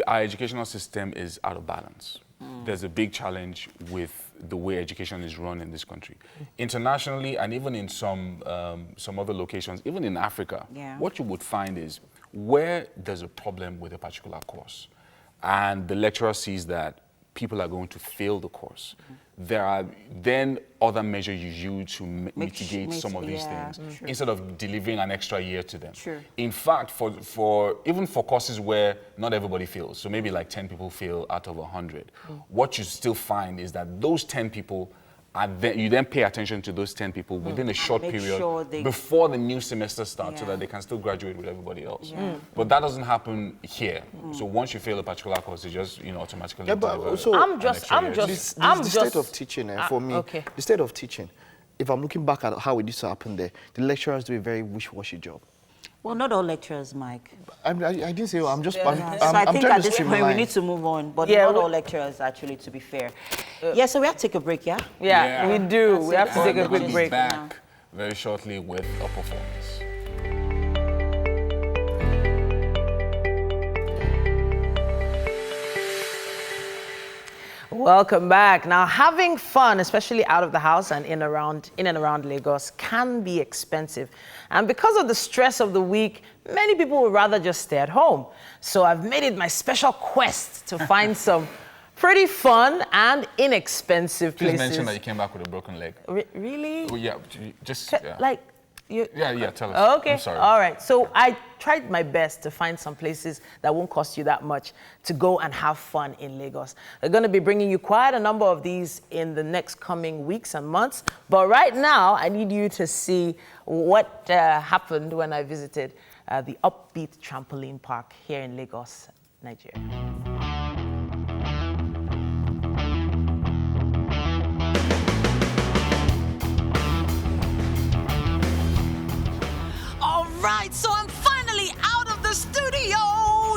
S2: Our educational system is out of balance. There's a big challenge with the way education is run in this country. Internationally, and even in some other locations, even in Africa, what you would find is where there's a problem with a particular course, and the lecturer sees that people are going to fail the course, there are then other measures you use to mitigate some of these things, instead of delivering an extra year to them. In fact, even for courses where not everybody fails, so maybe like 10 people fail out of 100, what you still find is that those 10 people, you then pay attention to those 10 people within a short period before the new semester starts, so that they can still graduate with everybody else. But that doesn't happen here. So once you fail a particular course, you just automatically divert.
S6: So the state of teaching for me. The state of teaching. If I'm looking back at how it used to happen there, the lecturers do a very wishy-washy job.
S5: Well, not all lecturers, Mike.
S6: I didn't say. I'm just.
S5: So I think at this point we need to move on, but not all lecturers, actually, to be fair. So we have to take a break, yeah?
S1: Yeah, we do. We have to take a quick break.
S2: Back very shortly with a performance.
S1: Welcome back. Now, having fun, especially out of the house and in and around Lagos, can be expensive. And because of the stress of the week, many people would rather just stay at home. So I've made it my special quest to find some pretty fun and inexpensive places.
S2: Please mention that you came back with a broken leg.
S1: Really?
S2: Well, yeah, just...
S1: Like,
S2: Yeah, tell us.
S1: Okay.
S2: I'm sorry.
S1: All right. So I tried my best to find some places that won't cost you that much to go and have fun in Lagos. We're going to be bringing you quite a number of these in the next coming weeks and months. But right now, I need you to see what happened when I visited the Upbeat Trampoline Park here in Lagos, Nigeria.
S10: Right, so I'm finally out of the studio.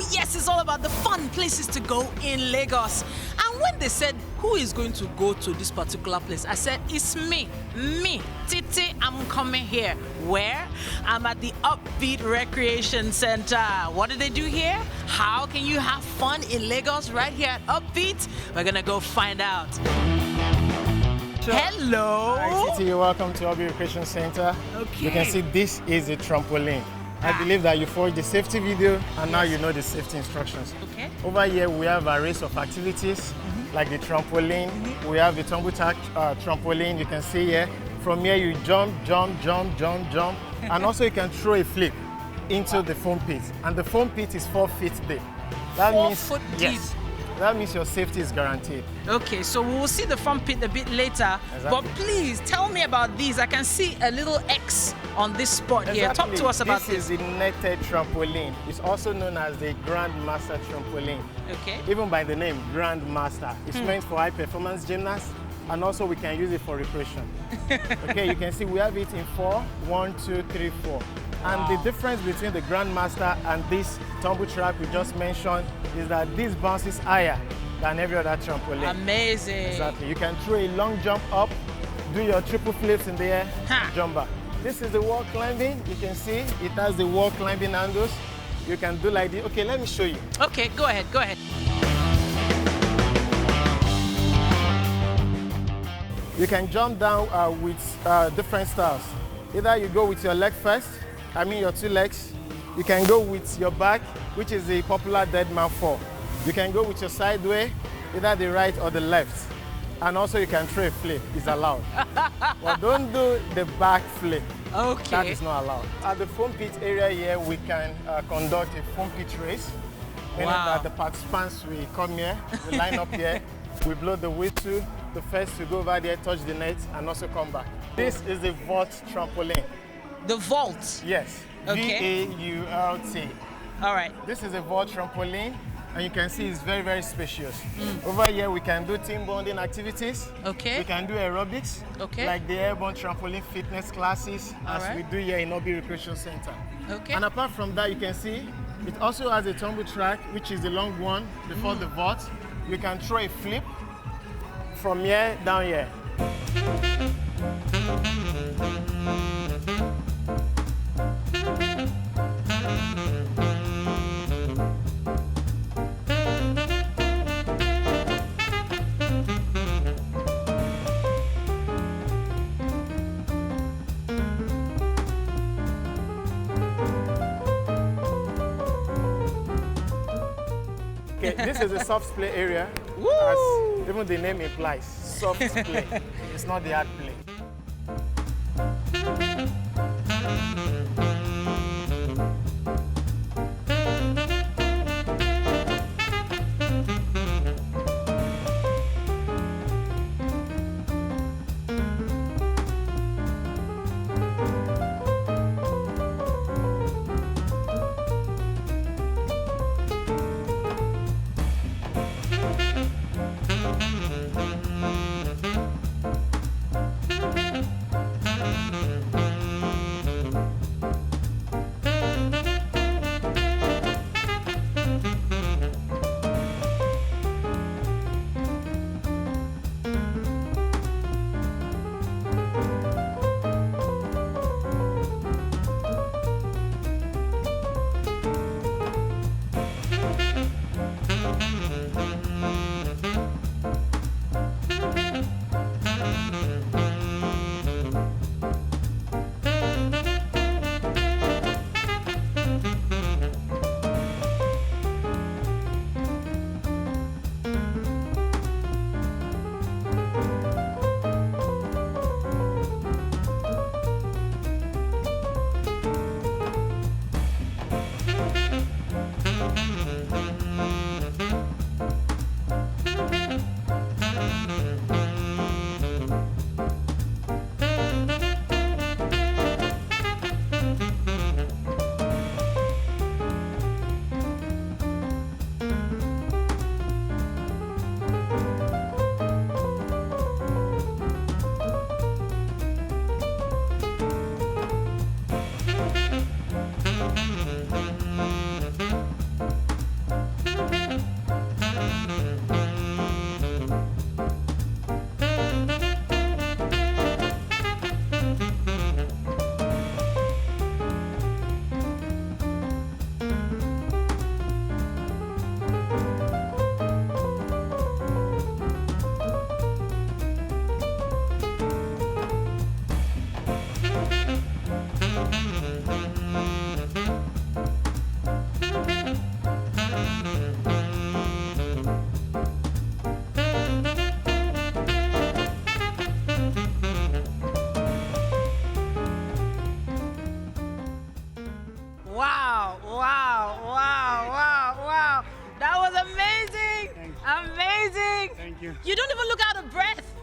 S10: Yes, it's all about the fun places to go in Lagos. And when they said, who is going to go to this particular place? I said, it's me, Titi, I'm coming here. Where? I'm at the Upbeat Recreation Center. What do they do here? How can you have fun in Lagos right here at Upbeat? We're gonna go find out. Hello.
S11: Hi, Titi. Welcome to Upbeat Recreation Center.
S10: Okay.
S11: You can see this is a trampoline. I believe that you followed the safety video and now you know the safety instructions.
S10: Okay.
S11: Over here we have a race of activities like the trampoline. We have the trampoline. You can see here. From here you jump, and also you can throw a flip into the foam pit. And the foam pit is 4 feet deep. That
S10: 4
S11: means,
S10: foot deep.
S11: yes. That means your safety is guaranteed.
S10: Okay, so we will see the front pit a bit later.
S11: Exactly.
S10: But please tell me about these. I can see a little X on this spot here. Talk to us about
S11: this. This is the netted trampoline. It's also known as the Grandmaster trampoline.
S10: Okay.
S11: Even by the name, Grandmaster. It's meant for high performance gymnasts, and also we can use it for recreation. Okay, you can see we have it in 4. 1, 2, 3, 4. And the difference between the Grandmaster and this tumble track we just mentioned is that this bounces higher than every other trampoline.
S10: Amazing.
S11: Exactly. You can throw a long jump up, do your triple flips in the air, jump back. This is the wall climbing. You can see it has the wall climbing handles. You can do like this. Okay, let me show you.
S10: Okay, go ahead, go ahead.
S11: You can jump down with different styles. Either you go with your leg first, your 2 legs. You can go with your back, which is the popular dead man fall. You can go with your side way, either the right or the left. And also you can throw a flip, it's allowed. But don't do the back flip.
S10: Okay.
S11: That is not allowed. At the foam pit area here, we can conduct a foam pit race. Meaning that the participants will come here, we line up here, we blow the whistle, the first to go over there, touch the net, and also come back. This is the vault trampoline.
S10: The vault?
S11: Yes.
S10: Okay.
S11: V-A-U-L-T.
S10: All right.
S11: This is a vault trampoline, and you can see it's very, very spacious. Over here, we can do team bonding activities.
S10: Okay.
S11: We can do aerobics, like the airborne trampoline fitness classes, we do here in Upbeat Recreation Center.
S10: Okay.
S11: And apart from that, you can see it also has a tumble track, which is the long one before the vault. You can throw a flip from here down here. Okay, this is a soft play area. As even the name implies, soft play. It's not the hard play.
S10: don't even look out of breath.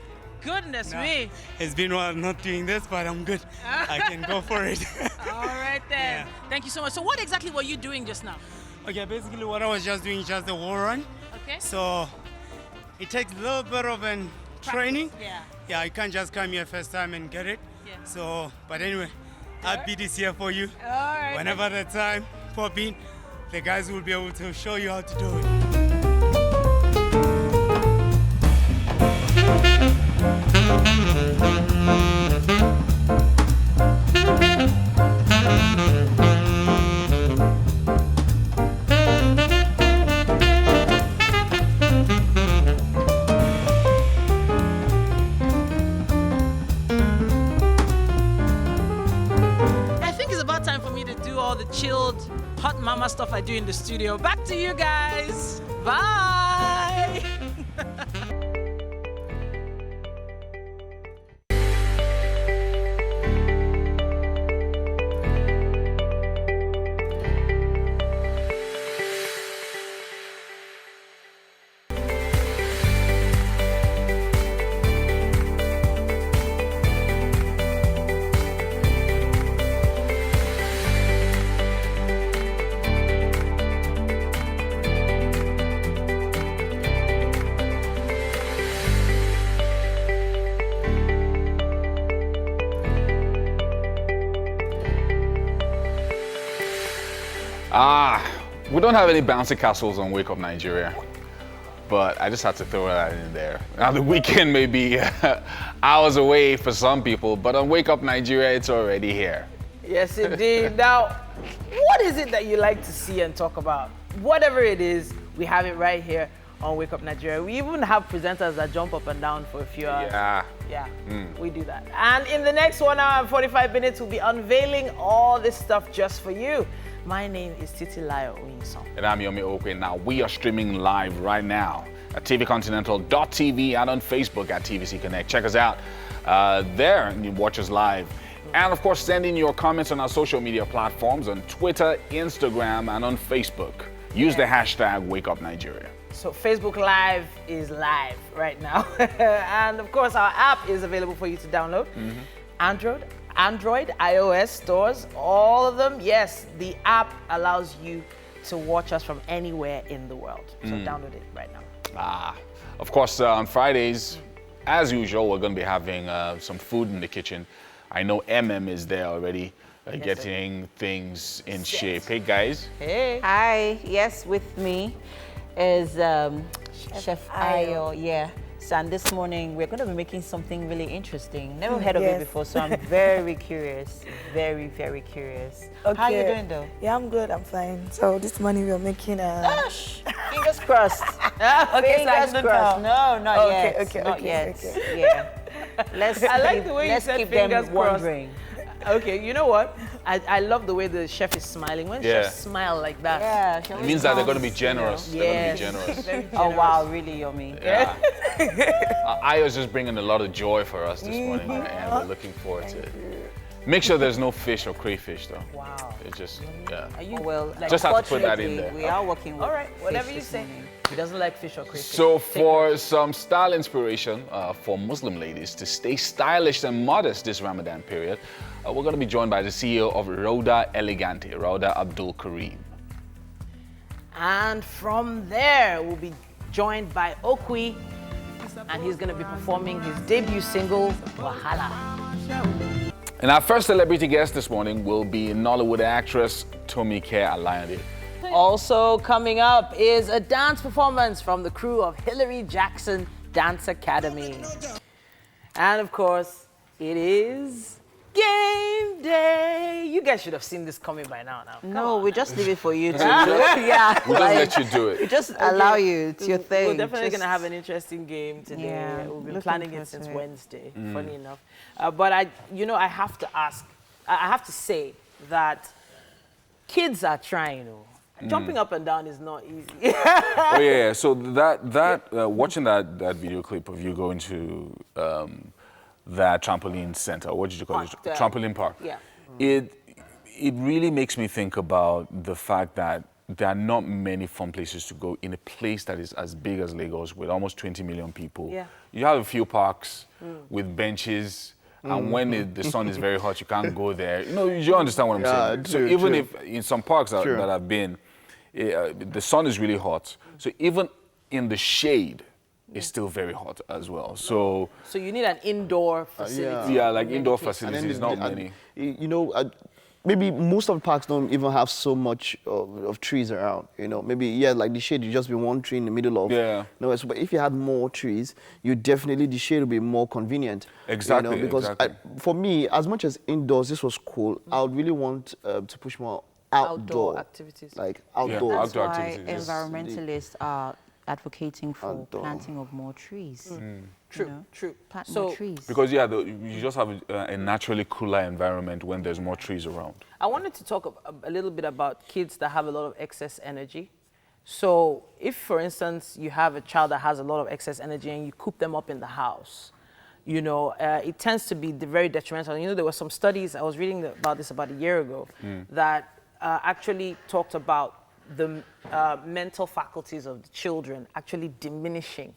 S10: Goodness me.
S12: It's been a while not doing this, but I'm good. I can go for it.
S10: All right then. Thank you so much. So what exactly were you doing just now?
S12: Okay, basically what I was just doing is just the wall run.
S10: Okay.
S12: So it takes a little bit of training.
S10: Yeah.
S12: Yeah, you can't just come here first time and get it.
S10: Yeah.
S12: So, but anyway, I'll be this here for you.
S10: All right.
S12: Whenever the time pop in, the guys will be able to show you how to do it.
S10: I think it's about time for me to do all the chilled, hot mama stuff I do in the studio. Back to you guys. Bye.
S2: We don't have any bouncy castles on Wake Up Nigeria, but I just had to throw that in there. Now the weekend may be hours away for some people, but on Wake Up Nigeria, it's already here.
S1: Yes, indeed. Now, what is it that you like to see and talk about? Whatever it is, we have it right here on Wake Up Nigeria. We even have presenters that jump up and down for a few hours.
S2: Yeah.
S1: We do that. And in the next 1 hour and 45 minutes, we'll be unveiling all this stuff just for you. My name is Titilayo Oyinson.
S2: And I'm Yomi Okwe. Now, we are streaming live right now at tvcontinental.tv and on Facebook at TVC Connect. Check us out there and you watch us live. And of course, send in your comments on our social media platforms on Twitter, Instagram, and on Facebook. Use the hashtag WakeUpNigeria.
S1: So Facebook Live is live right now. And of course, our app is available for you to download. Android, iOS stores, all of them. Yes, the app allows you to watch us from anywhere in the world. So download it right now.
S2: Of course, on Fridays, as usual, we're going to be having some food in the kitchen. I know MM is there already, getting things in shape. Hey, guys.
S5: Hey. Hi. Yes, with me is Chef Ayo. Yeah. So, and this morning we're going to be making something really interesting. Never heard of it before, so I'm very curious. Very, very curious.
S13: Okay.
S5: How are you doing, though?
S13: Yeah, I'm good. I'm fine. So this morning we're making
S5: fingers crossed.
S13: Fingers
S5: crossed. No, not yet.
S13: Okay.
S5: Not yet. Yeah.
S1: I like the way you said
S5: keep
S1: fingers
S5: them
S1: crossed.
S5: wondering.
S1: Okay, you know what? I love the way the chef is smiling. When chefs smile like that,
S2: it means that they're going to be generous.
S1: Yes.
S2: They're going to be generous.
S5: Oh, wow, really yummy.
S2: Yeah. Ayo's just bringing a lot of joy for us this morning, and we're looking forward to it. Make sure there's no fish or crayfish, though.
S1: Wow.
S2: It's just,
S5: Just
S2: have to put that in there.
S5: We are working with
S1: all right, whatever
S5: fish
S1: you
S5: this
S1: say.
S5: morning.
S1: He doesn't like fish or crayfish.
S2: So for some style inspiration for Muslim ladies to stay stylish and modest this Ramadan period, we're going to be joined by the CEO of Rhoda Elegante, Rhoda Abdul Kareem.
S1: And from there, we'll be joined by Aqua, and he's going to be performing his debut single, Wahala.
S2: And our first celebrity guest this morning will be Nollywood actress Tomi Care Alayande.
S1: Also coming up is a dance performance from the crew of Hillary Jackson Dance Academy. And of course, it is game day. You guys should have seen this coming by now.
S5: No, we just leave it for you to do it.
S2: Yeah. We'll just let you do it.
S5: We just allow you. It's your thing.
S1: We're definitely going to have an interesting game today.
S5: Yeah,
S1: We've been planning it since Wednesday, funny enough. But I have to ask, I have to say that kids are trying. Jumping up and down is not easy.
S2: Oh yeah. So watching that video clip of you going to that trampoline center, what did you call it? Trampoline park.
S1: Yeah.
S2: It really makes me think about the fact that there are not many fun places to go in a place that is as big as Lagos with almost 20 million people.
S1: Yeah.
S2: You have a few parks with benches, and when the sun is very hot, you can't go there. You understand what I'm saying?
S6: True,
S2: so even
S6: true.
S2: if in some parks that I've been, the sun is really hot. So even in the shade, it's still very hot as well. So
S1: you need an indoor facility.
S2: yeah, like indoor facilities, not many.
S6: Maybe most of the parks don't even have so much of trees around. Maybe like the shade, you just be one tree in the middle of.
S2: Yeah.
S6: But if you had more trees, the shade would be more convenient.
S2: Exactly.
S6: Because for me, as much as indoors, this was cool. I would really want to push more outdoor
S1: activities.
S6: Like outdoor.
S2: Yeah,
S5: That's
S2: outdoor
S5: why
S2: activities.
S5: environmentalists are advocating for planting of more trees.
S1: True.
S5: Plant more trees.
S2: Because you just have a naturally cooler environment when there's more trees around.
S1: I wanted to talk a little bit about kids that have a lot of excess energy. So if, for instance, you have a child that has a lot of excess energy and you coop them up in the house, it tends to be very detrimental. There were some studies, I was reading about this about a year ago, that actually talked about the mental faculties of the children actually diminishing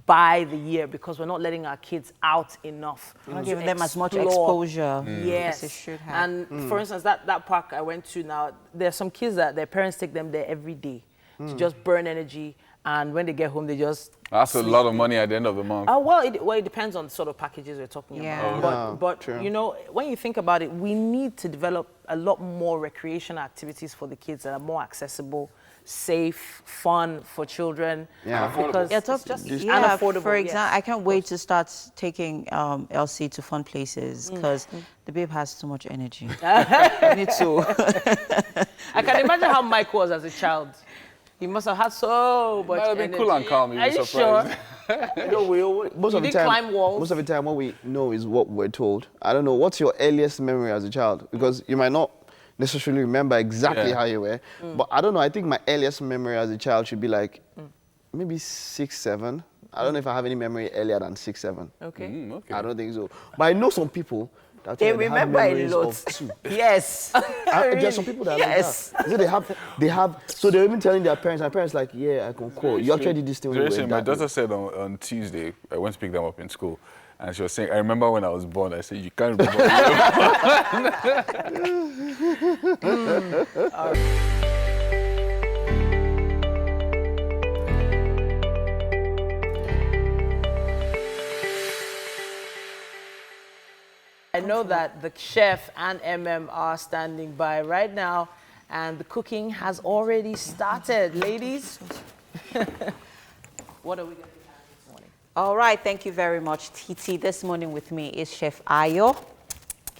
S1: by the year because we're not letting our kids out enough.
S5: We're not giving them as much exposure
S1: Yes.
S5: as they should have.
S1: And for instance, that park I went to now, there are some kids that their parents take them there every day to just burn energy, and when they get home, they just
S2: That's
S1: sleep.
S2: a lot of money at the end of the month.
S1: Well, it depends on the sort of packages we're talking about. But when you think about it, we need to develop a lot more recreational activities for the kids that are more accessible, safe, fun for children.
S6: Yeah.
S1: Because
S5: Yeah,
S1: it's just
S5: for
S1: unaffordable.
S5: example, I can't wait to start taking Elsie to fun places because the babe has too much energy. Me too.
S1: I can imagine how Mike was as a child. He must have had so much
S2: Might have been
S1: energy.
S2: cool and calm.
S1: Are you sure?
S6: Most of the time,
S1: climb walls?
S6: Most of the time, what we know is what we're told. I don't know. What's your earliest memory as a child? Because you might not necessarily remember exactly how you were. But I don't know. I think my earliest memory as a child should be like maybe 6, 7. I don't know if I have any memory earlier than 6, 7.
S1: Okay.
S2: Okay.
S6: I don't think so. But I know some people that
S5: They
S6: have
S5: remember a
S6: memories
S5: lot.
S6: of 2.
S5: Yes.
S6: There are some people that are like that. They have. So they're even telling their parents. My parents like, yeah, I can call. You actually did this thing when you were
S2: My
S6: that
S2: daughter
S6: age.
S2: said on Tuesday, I went to pick them up in school, and she was saying, I remember when I was born. I said, you can't remember.
S1: I know that the chef and are standing by right now, and the cooking has already started. Ladies, what are we going to have this morning?
S5: All right, thank you very much, Titi. This morning with me is Chef Ayo.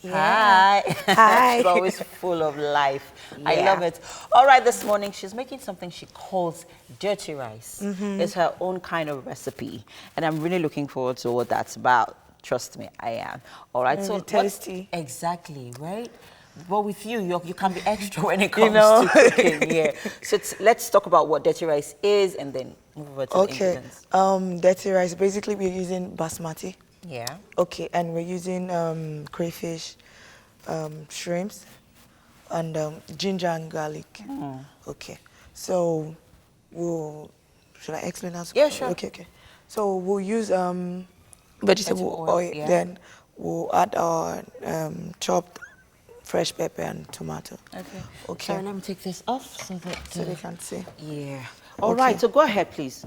S13: Yeah.
S5: Hi.
S13: Hi.
S5: She's always full of life. I
S13: Yeah.
S5: love it. All right, this morning she's making something she calls dirty rice. It's her own kind of recipe, and I'm really looking forward to what that's about. Trust me, I am. All right, so
S13: tasty.
S5: Exactly, right? But with you can be extra when it comes to cooking. Yeah. So let's talk about what dirty rice is, and then move over to the ingredients.
S13: Dirty rice. Basically, we're using basmati.
S5: Yeah.
S13: Okay, and we're using crayfish, shrimps, and ginger and garlic. Okay, so should I explain how?
S5: Yeah, sure.
S13: Okay. So we'll use vegetable oil.
S5: Yeah.
S13: Then we'll add our chopped fresh pepper and tomato. Okay.
S5: Sorry, let me take this off so
S13: they can see.
S5: Yeah. All right, so go ahead, please.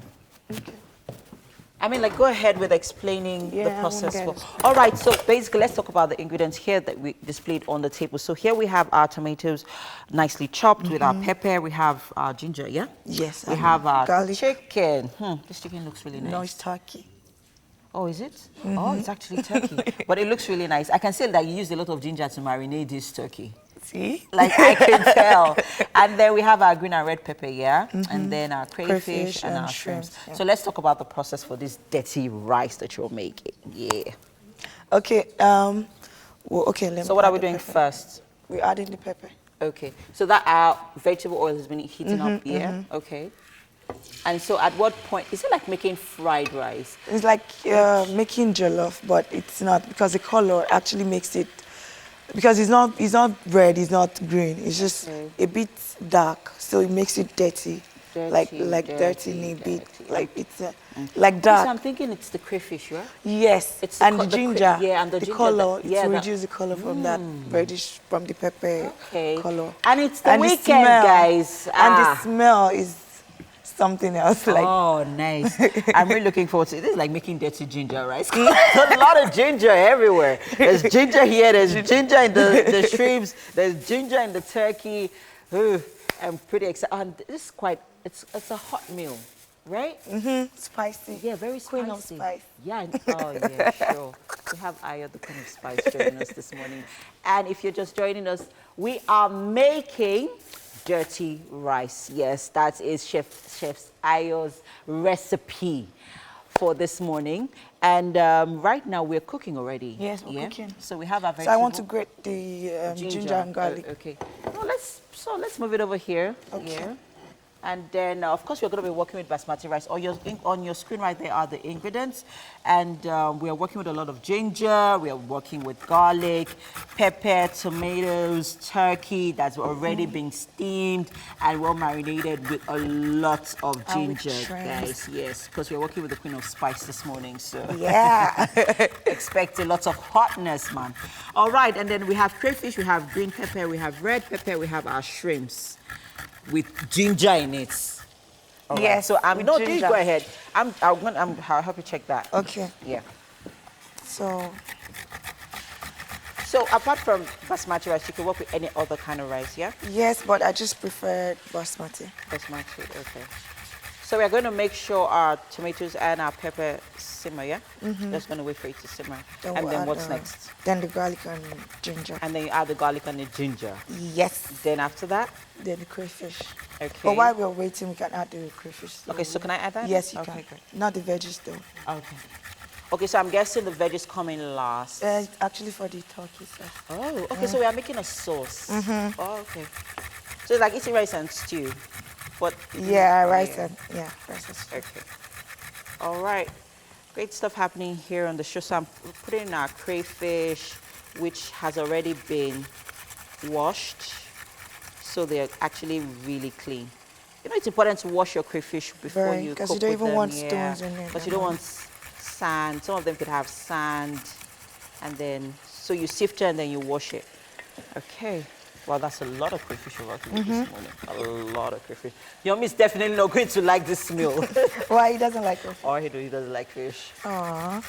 S5: I mean, go ahead with explaining the process. All right, so basically, let's talk about the ingredients here that we displayed on the table. So here we have our tomatoes nicely chopped with our pepper. We have our ginger, yeah?
S13: Yes.
S5: We have our
S13: garlic.
S5: chicken. This chicken looks really nice.
S13: No, it's turkey.
S5: Oh, is it? Oh, it's actually turkey. But it looks really nice. I can say that you used a lot of ginger to marinate this turkey.
S13: See?
S5: Like, I can tell. And then we have our green and red pepper, yeah? And then our crayfish and our shrimps.
S13: Yeah.
S5: So let's talk about the process for this dirty rice that you're making. Yeah.
S13: Okay. So
S5: what are we doing first?
S13: We're adding the pepper.
S5: Okay. So that our vegetable oil has been heating up, yeah? Okay. And so at what point, is it like making fried rice?
S13: It's like making jollof, but it's not, because the color actually makes it because it's not red, it's not green. It's just a bit dark, so it makes it dirty. Dirty in a bit, like it's like dark.
S5: So I'm thinking it's the crayfish, right?
S13: Yes,
S5: it's
S13: and the ginger.
S5: Yeah, and the ginger,
S13: color. To reduce the color from that reddish, from the pepper color.
S5: And it's the weekend, guys.
S13: And the smell is something else. Like,
S5: oh, nice. I'm really looking forward to it. This is like making dirty ginger rice. There's a lot of ginger everywhere. There's ginger here, there's ginger in the shrimps, there's ginger in the turkey. Ooh, I'm pretty excited. And this is quite, it's a hot meal, right?
S13: Spicy.
S5: Yeah, very spicy.
S13: Queen of spice.
S5: Yeah, oh yeah, sure. We have Aya, the Queen of Spice, joining us this morning. And if you're just joining us, we are making dirty rice. Yes, that is Chef Ayo's recipe for this morning. And right now we're cooking already.
S13: Yes, we're cooking.
S5: So we have our vegetable.
S13: So I want to grate the ginger and garlic.
S5: Okay. No, let's move it over here.
S13: Okay.
S5: Yeah. And then, of course, we're going to be working with basmati rice. On your screen right there are the ingredients. And we are working with a lot of ginger. We are working with garlic, pepper, tomatoes, turkey that's already been steamed and well marinated with a lot of ginger, guys. Yes, because we're working with the Queen of Spice this morning. So
S13: yeah,
S5: expect a lot of hotness, man. All right, and then we have crayfish, we have green pepper, we have red pepper, we have our shrimps with ginger in it.
S13: Right. Yes.
S5: So no, please go ahead. I'll help you check that.
S13: Okay.
S5: Yeah.
S13: So
S5: apart from basmati rice, you can work with any other kind of rice, yeah?
S13: Yes, but I just prefer basmati.
S5: Basmati, okay. So we're going to make sure our tomatoes and our pepper simmer, yeah? Just going to wait for it to simmer. And then what's next?
S13: Then the garlic and ginger.
S5: And then you add the garlic and the ginger.
S13: Yes.
S5: Then after that?
S13: Then the crayfish.
S5: Okay.
S13: But while we're waiting, we can add the crayfish.
S5: Okay, so can I add that?
S13: Yes, you
S5: can.
S13: Great. Not the veggies though.
S5: Okay. Okay, so I'm guessing the veggies come in last.
S13: Actually for the turkey sauce.
S5: Oh, okay, so we are making a sauce. Oh, okay. So it's like eating rice and stew. But
S13: rice and stew.
S5: Okay. All right. Great stuff happening here on the show. So I'm putting in our crayfish, which has already been washed. So they're actually really clean. You know, it's important to wash your crayfish before you cook with them. Because
S13: you don't even want stones in it.
S5: Because you don't want sand. Some of them could have sand. And then, so you sift it and then you wash it. Okay. Well, that's a lot of crayfish we're working with this morning. A lot of crayfish. Yomi is definitely not going to like this meal.
S13: Why? He doesn't like fish?
S5: Oh, he doesn't like fish.
S13: Aww.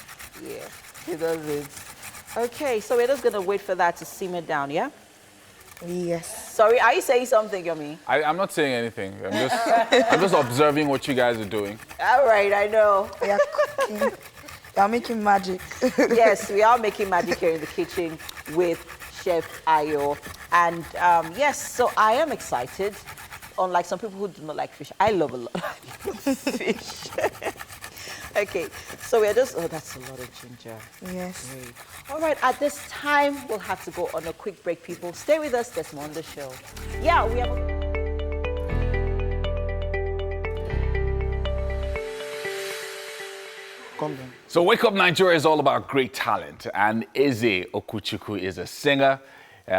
S5: Yeah, he doesn't. Okay, so we're just going to wait for that to simmer down, yeah?
S13: Yes.
S5: Sorry, are you saying something, Yomi?
S2: I'm not saying anything. I'm just observing what you guys are doing.
S5: All right, I know.
S13: We are cooking. We are making magic.
S5: Yes, we are making magic here in the kitchen with Chef Ayo. And yes, so I am excited. Unlike some people who do not like fish, I love a lot of fish. Okay, so we're just, that's a lot of ginger.
S13: Yes.
S5: Great. All right, at this time, we'll have to go on a quick break, people. Stay with us, there's more on the show. Yeah, we have
S2: So Wake Up Nigeria is all about great talent, and Eze Okuchukwu is a singer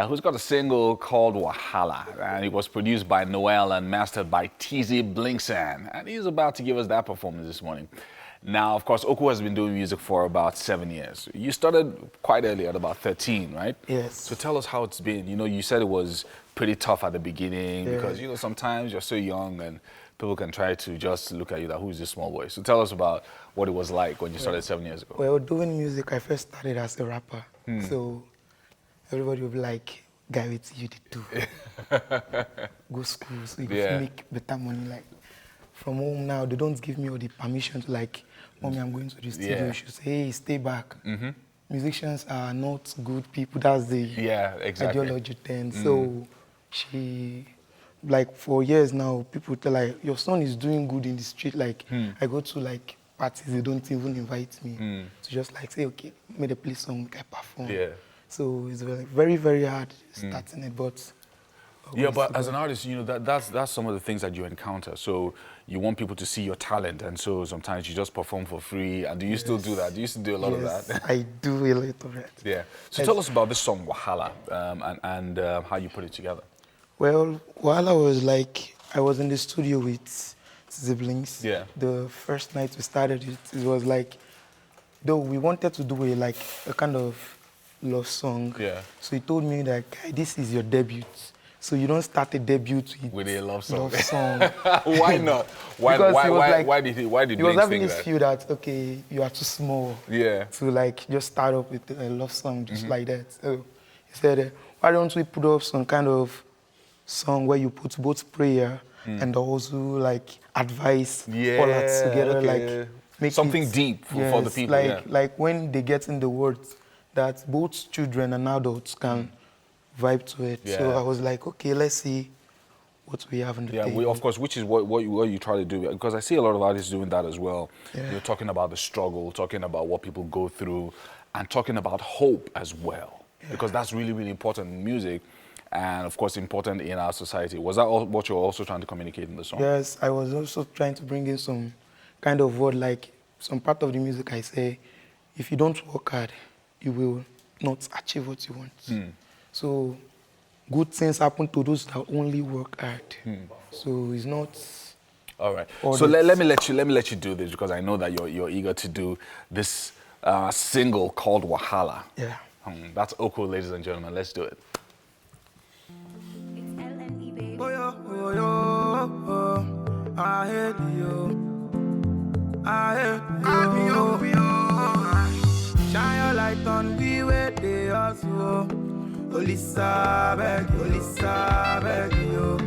S2: who's got a single called Wahala, and it was produced by Noel and mastered by TZ Blinkson, and he's about to give us that performance this morning. Now, of course, Oku has been doing music for about 7 years. You started quite early at about 13, right?
S14: Yes.
S2: So tell us how it's been. You know, you said it was pretty tough at the beginning because, you know, sometimes you're so young and people can try to just look at you like, who's this small boy? So tell us about what it was like when you started 7 years ago.
S14: Well, doing music, I first started as a rapper. So everybody would be like, guy, what you did do? Go school so you can make better money. Like, from home now, they don't give me all the permission to like, mommy, I'm going to the studio. She say, hey, stay back. Musicians are not good people. That's the ideology then. So she, like for years now, people tell like, your son is doing good in the street. Like, I go to like parties, they don't even invite me. So just like say, okay, may they play song, I perform. So it's very, very hard starting it, but
S2: Yeah, but as an artist, you know, that's some of the things that you encounter. So you want people to see your talent, and so sometimes you just perform for free. And do you still do that? Do you still do a lot of that?
S14: I do a lot of that.
S2: Yeah. So tell us about this song, Wahala, and how you put it together.
S14: Well, Wahala was like, I was in the studio with siblings.
S2: Yeah.
S14: The first night we started it was like, though we wanted to do a kind of love song.
S2: Yeah.
S14: So he told me that, "Guy, this is your debut. So you don't start a debut with
S2: a love song."
S14: Why
S2: not?
S14: Why did
S2: he
S14: was having this feel that, okay, you are too small.
S2: Yeah.
S14: To like just start up with a love song just like that. So he said, why don't we put up some kind of song where you put both prayer and also like advice all that together, like make
S2: something deep for the people.
S14: Like when they get in the words that both children and adults can vibe to it.
S2: Yeah.
S14: So I was like, okay, let's see what we have in the table.
S2: Of course, which is what you try to do, because I see a lot of artists doing that as well.
S14: Yeah.
S2: You're talking about the struggle, talking about what people go through, and talking about hope as well, because that's really, really important in music, and of course important in our society. Was that what you're also trying to communicate in the song?
S14: Yes, I was also trying to bring in some kind of word, like some part of the music I say, if you don't work hard, you will not achieve what you want. So good things happen to those that only work hard. So it's not.
S2: All right. So let me let you do this, because I know that you're eager to do this single called Wahala.
S14: Yeah.
S2: That's Oko, ladies and gentlemen. Let's do it.
S15: I hate you. I hate you. Shine your light on the way they also. Olisa beg you, Olisa beg you,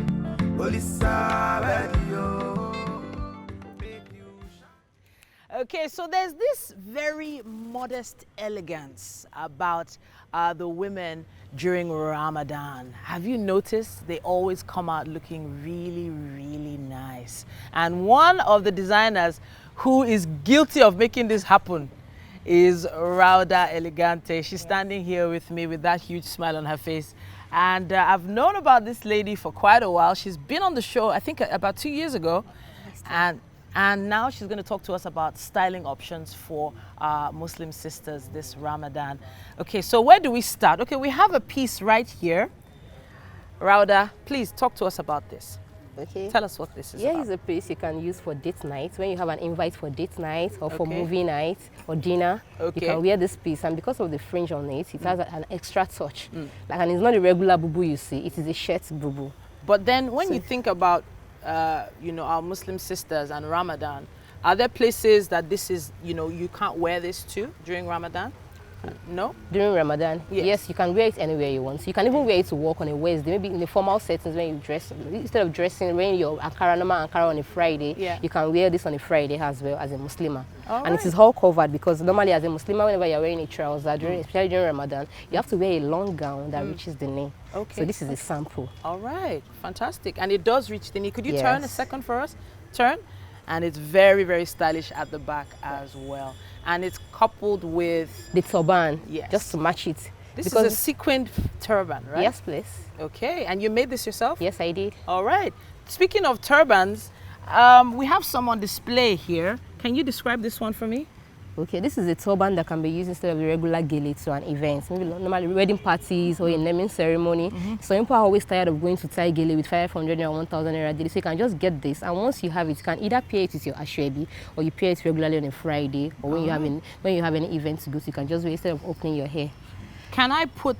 S15: Olisa beg you.
S1: Okay, so there's this very modest elegance about the women during Ramadan. Have you noticed they always come out looking really, really nice? And one of the designers who is guilty of making this happen is Rauda Elegante. She's standing here with me with that huge smile on her face. And I've known about this lady for quite a while. She's been on the show, I think, about 2 years ago. And now she's going to talk to us about styling options for Muslim sisters this Ramadan. Okay, so where do we start? Okay, we have a piece right here. Rauda, please talk to us about this.
S16: Okay.
S1: Tell us what this is about.
S16: Here is a piece you can use for date night. When you have an invite for date night or for movie night or dinner, you can wear this piece. And because of the fringe on it, it has an extra touch. And it's not a regular bubu you see. It is a shirt bubu.
S1: But then when you think about, you know, our Muslim sisters and Ramadan, are there places that this is, you know, you can't wear this to during Ramadan? No?
S16: During Ramadan, yes, you can wear it anywhere you want. So you can even wear it to work on a Wednesday, maybe in the formal settings when you dress. Instead of wearing your normal Ankara on a Friday, you can wear this on a Friday as well as a Muslimah. And it is all covered, because normally as a Muslimah, whenever you're wearing a trouser, especially during Ramadan, you have to wear a long gown that reaches the knee.
S1: Okay.
S16: So this is a sample.
S1: All right, fantastic. And it does reach the knee. Could you turn a second for us? Turn. And it's very, very stylish at the back as well. And it's coupled with
S16: the turban, just to match it.
S1: This is a sequined turban, right?
S16: Yes, please.
S1: Okay, and you made this yourself?
S16: Yes, I did.
S1: All right. Speaking of turbans, we have some on display here. Can you describe this one for me?
S16: Okay, this is a turban that can be used instead of the regular gele to an event. Maybe normally wedding parties or a naming ceremony. So people are always tired of going to tie gele with 500 or 1,000 naira daily. So you can just get this, and once you have it, you can either pair it with your ashwebi, or you pair it regularly on a Friday, or when you have any event to go to, you can just wear instead of opening your hair.
S1: Can I put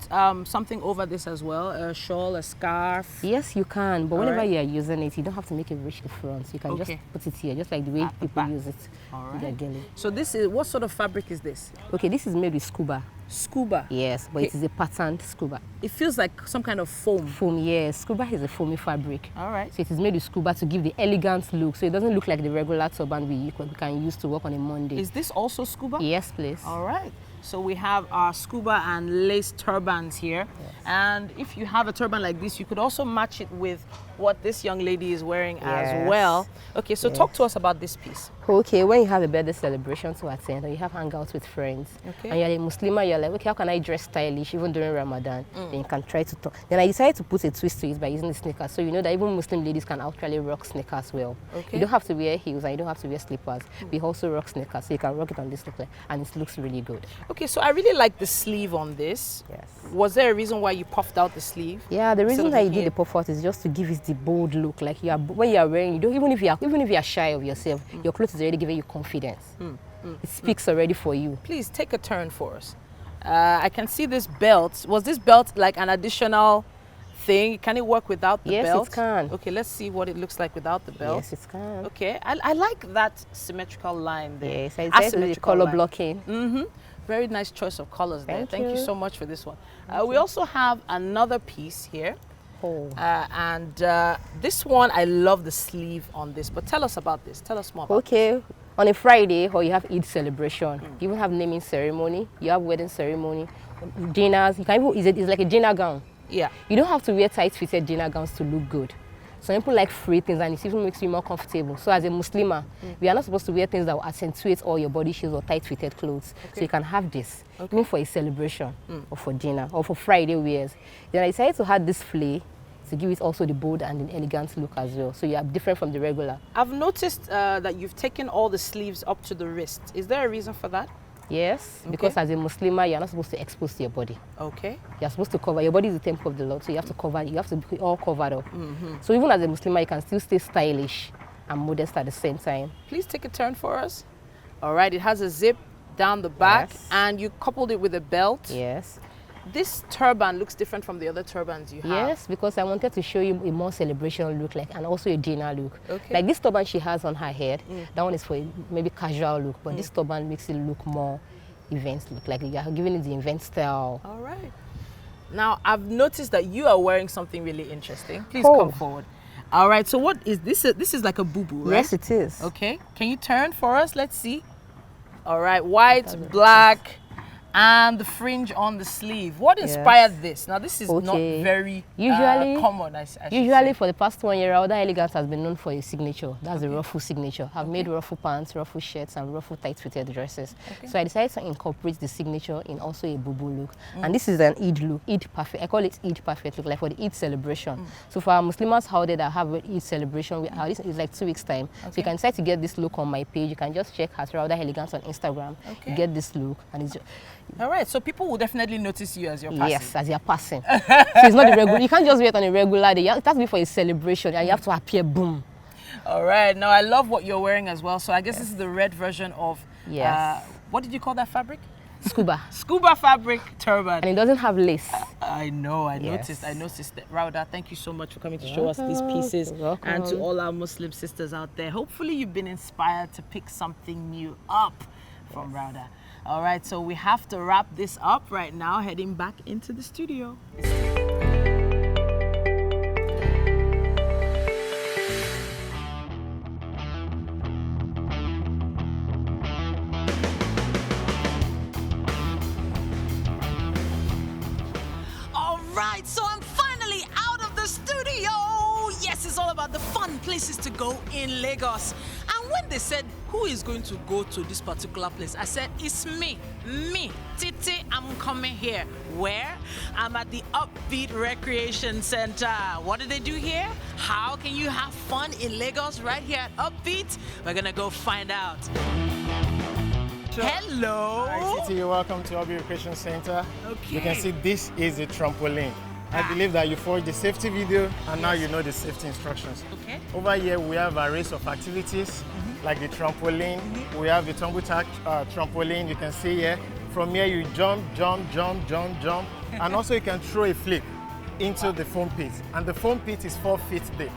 S1: something over this as well? A shawl, a scarf?
S16: Yes, you can. But whenever you are using it, you don't have to make it reach the front. You can just put it here, just like the way people use it.
S1: All right. So this is, what sort of fabric is this?
S16: Okay, this is made with scuba.
S1: Scuba?
S16: Yes, but it is a patterned scuba.
S1: It feels like some kind of foam.
S16: Foam, yes. Scuba is a foamy fabric.
S1: All right.
S16: So it is made with scuba to give the elegant look. So it doesn't look like the regular turban we can use to work on a Monday.
S1: Is this also scuba?
S16: Yes, please.
S1: All right. So we have our scuba and lace turbans here. Yes. And if you have a turban like this, you could also match it with what this young lady is wearing as well. Okay, so talk to us about this piece.
S16: Okay, when you have a birthday celebration to attend, or you have hangouts with friends, and you're a Muslim, you're like, okay, how can I dress stylish even during Ramadan? Then you can try to talk. Then I decided to put a twist to it by using the sneakers. So you know that even Muslim ladies can actually rock sneakers well. Okay. You don't have to wear heels and you don't have to wear slippers. We also rock sneakers, so you can rock it on this look, and it looks really good.
S1: Okay, so I really like the sleeve on this.
S16: Yes.
S1: Was there a reason why you puffed out the sleeve?
S16: Yeah, the reason why you did the puff out is just to give it the bold look. Like when you are wearing, you don't, even if you are shy of yourself, your clothes is already giving you confidence. It speaks already for you.
S1: Please take a turn for us. I can see this belt. Was this belt like an additional thing? Can it work without the belt?
S16: Yes, it can.
S1: Okay, let's see what it looks like without the belt.
S16: Yes, it can.
S1: Okay, I like that symmetrical line there.
S16: Yes, it's color blocking.
S1: Very nice choice of colors there. Thank you so much for this one. We also have another piece here. This one, I love the sleeve on this, but tell us about this. Tell us more about this.
S16: On a Friday, or you have Eid celebration, you even have naming ceremony, you have wedding ceremony, dinners, you can even, it's like a dinner gown.
S1: Yeah.
S16: You don't have to wear tight-fitted dinner gowns to look good. Some people like free things and it even makes you more comfortable. So as a Muslimah, we are not supposed to wear things that will accentuate all your body shapes or tight-fitted clothes. So you can have this, even for a celebration, or for dinner, or for Friday wears. Then I decided to have this flay to give it also the bold and the elegant look as well. So you are different from the regular.
S1: I've noticed that you've taken all the sleeves up to the wrist. Is there a reason for that?
S16: Yes, because as a Muslimah, you're not supposed to expose your body.
S1: Okay.
S16: You're supposed to cover, your body is the temple of the Lord, so you have to cover, you have to be all covered up. So even as a Muslimah, you can still stay stylish and modest at the same time.
S1: Please take a turn for us. All right, it has a zip down the back and you coupled it with a belt.
S16: Yes.
S1: This turban looks different from the other turbans you have.
S16: Yes, because I wanted to show you a more celebration look, and also a dinner look.
S1: Okay.
S16: Like this turban she has on her head, that one is for maybe casual look, but this turban makes it look more events look, like you are giving it the event style.
S1: All right. Now, I've noticed that you are wearing something really interesting. Please come forward. All right, so what is this? This is like a boo-boo, right?
S16: Yes, it is.
S1: Okay, can you turn for us? Let's see. All right, white, black, and the fringe on the sleeve. What inspired this? Now, this is not very common.
S16: Usually, for the past 1 year, Rauda Elegance has been known for a signature. That's the ruffle signature. I've made ruffle pants, ruffle shirts, and ruffle tight-fitted dresses. So I decided to incorporate the signature in also a boo-boo look. And this is an Eid look, Eid perfect. I call it Eid perfect look, like for the Eid celebration. So for our Muslims out there that have an Eid celebration, this is like 2 weeks time. So you can decide to get this look on my page. You can just check at Rauda Elegance on Instagram. You get this look, and it's just,
S1: all right, so people will definitely notice you as you're passing.
S16: Yes, as you're passing. So it's not the regular. You can't just wear it on a regular day. It has to be for a celebration, and you have to appear boom.
S1: All right, now I love what you're wearing as well. So I guess this is the red version of, what did you call that fabric?
S16: Scuba.
S1: Scuba fabric turban.
S16: And it doesn't have lace.
S1: I know, I noticed that. Rauda, thank you so much for coming to show us these pieces. And to all our Muslim sisters out there, hopefully you've been inspired to pick something new up from Rauda. All right, so we have to wrap this up right now, heading back into the studio.
S10: All right, so I'm finally out of the studio. Yes, it's all about the fun places to go in Lagos. And when they said, who is going to go to this particular place? I said, it's me, Titi, I'm coming here. Where? I'm at the Upbeat Recreation Center. What do they do here? How can you have fun in Lagos right here at Upbeat? We're gonna go find out. Hello.
S11: Hi, Titi, welcome to Upbeat Recreation Center.
S10: Okay.
S11: You can see this is a trampoline. I believe that you followed the safety video and now you know the safety instructions.
S10: Okay.
S11: Over here we have a race of activities like the trampoline. We have the tumble trampoline, you can see here. From here you jump, and also you can throw a flip into the foam pit. And the foam pit is 4 feet deep.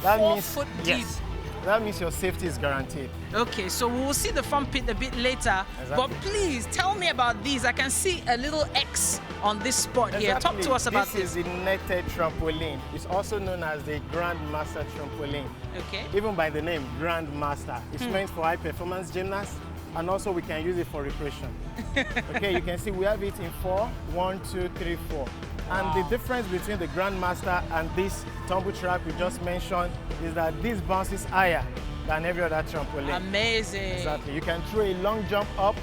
S11: That
S10: 4
S11: means,
S10: foot deep?
S11: Yes. That means your safety is guaranteed.
S10: Okay, so we will see the foam pit a bit later.
S11: Exactly.
S10: But please tell me about these. I can see a little X on this spot here. Talk to us about this.
S11: This is the netted trampoline. It's also known as the Grand Master trampoline.
S10: Okay.
S11: Even by the name Grand Master. It's meant for high performance gymnasts, and also we can use it for recreation. Okay, you can see we have it in 4, 1, 2, 3, 4. And the difference between the Grandmaster and this tumble track we just mentioned is that this bounces higher than every other trampoline.
S10: Amazing.
S11: Exactly. You can throw a long jump up,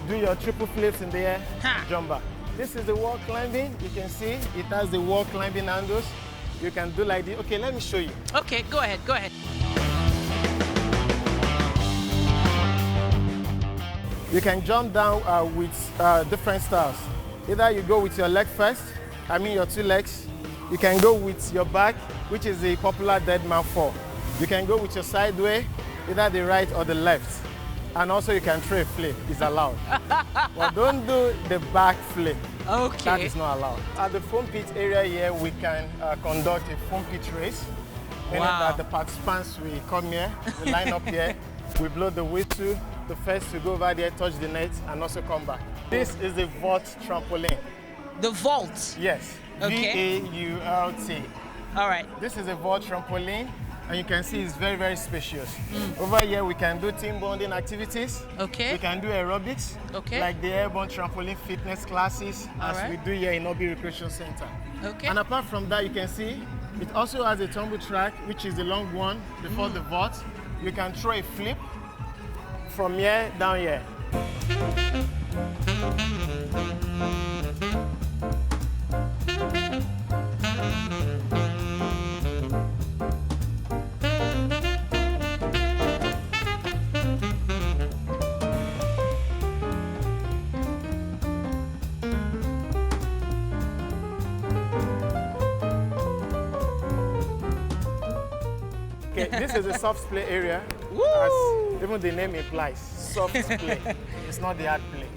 S11: do your triple flips in the air, jump back. This is the wall climbing. You can see it has the wall climbing handles. You can do like this. Okay, let me show you.
S10: Okay, go ahead, go ahead.
S11: You can jump down with different styles. Either you go with your leg first, your 2 legs. You can go with your back, which is the popular dead man fall. You can go with your side way, either the right or the left. And also you can throw a flip, it's allowed. But don't do the back flip.
S10: Okay.
S11: That is not allowed. At the foam pit area here, we can conduct a foam pit race. Meaning that the participants will come here, we line up here, we blow the whistle, the first to go over there, touch the net, and also come back. This is the vault trampoline.
S10: The vault?
S11: Yes.
S10: Okay.
S11: V-A-U-L-T.
S10: All right.
S11: This is a vault trampoline, and you can see it's very, very spacious. Over here, we can do team bonding activities.
S10: Okay.
S11: We can do aerobics.
S10: Okay.
S11: Like the airborne trampoline fitness classes, we do here in Obi Recreation Center.
S10: Okay.
S11: And apart from that, you can see it also has a tumble track, which is the long one before the vault. You can throw a flip from here down here. Okay, this is a soft play area. As even the name implies, soft play. It's not the hard play.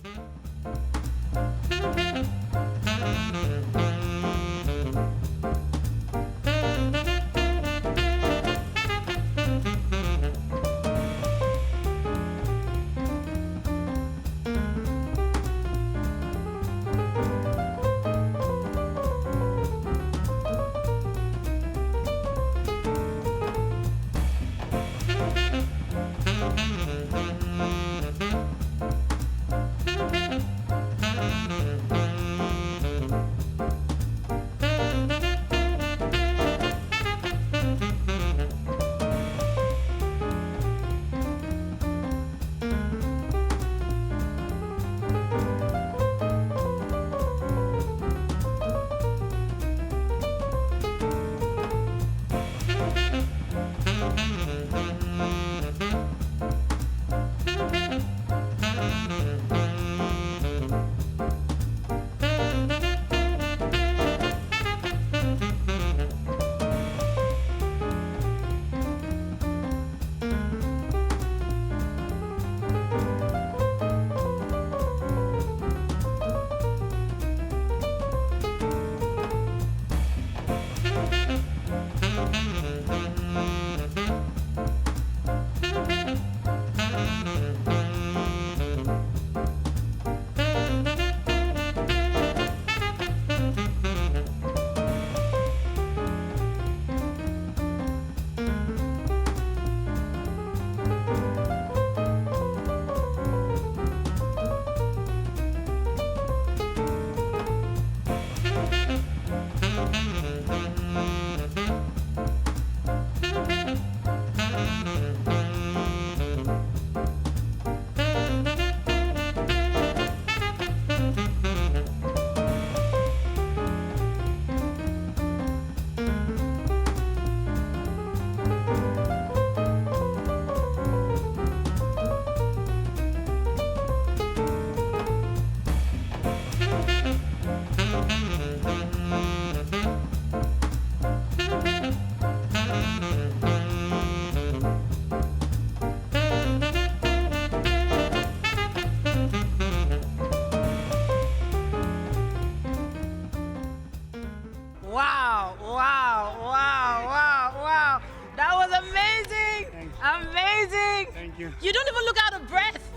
S10: Amazing.
S12: Thank you.
S10: You don't even look out of breath.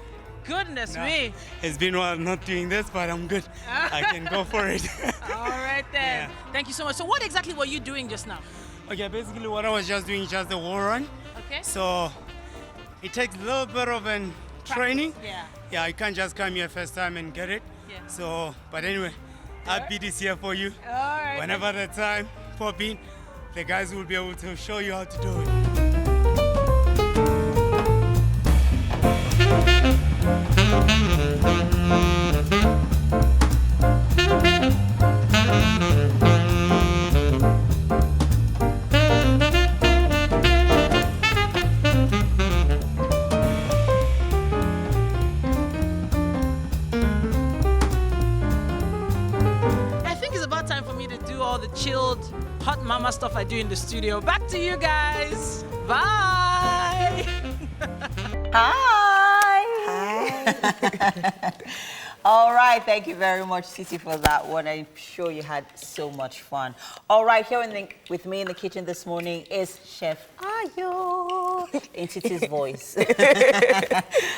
S10: Goodness me.
S12: It's been a while not doing this, but I'm good. I can go for it.
S10: All right then.
S12: Yeah.
S10: Thank you so much. So what exactly were you doing just now?
S12: Okay, basically what I was just doing is just the wall run.
S10: Okay.
S12: So it takes a little bit of training.
S10: Yeah.
S12: Yeah, you can't just come here first time and get it.
S10: Yeah.
S12: So, but anyway, I'll be this here for you.
S10: All right.
S12: Whenever the time pop in, the guys will be able to show you how to do it.
S10: I think it's about time for me to do all the chilled, hot mama stuff I do in the studio. Back to you guys. Bye.
S5: Hi. All right, thank you very much, Sisi, for that one. I'm sure you had so much fun. All right, here with me in the kitchen this morning is Chef Ayo in Titi's voice.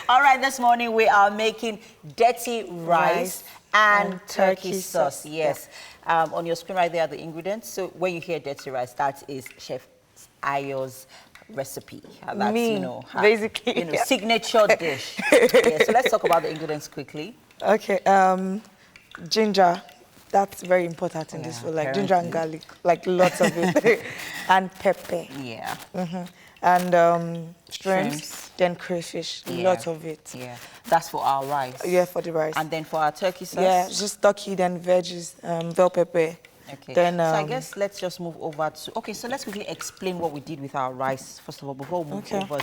S5: All right, this morning we are making dirty rice and turkey sauce. Yes. On your screen right there are the ingredients. So when you hear dirty rice, that is Chef Ayo's recipe. That's,
S13: basically.
S5: Signature dish. Yeah, so let's talk about the ingredients quickly.
S13: Okay, ginger, that's very important in this food, like ginger and garlic, like lots of it, and pepper.
S5: Yeah.
S13: And shrimps, then crayfish, lots of it.
S5: Yeah, that's for our rice.
S13: Yeah, for the rice.
S5: And then for our turkey sauce?
S13: Yeah, just turkey, then veggies, bell pepper.
S5: Okay,
S13: then,
S5: so I guess let's just move over to, okay, so let's quickly explain what we did with our rice, first of all, before we move over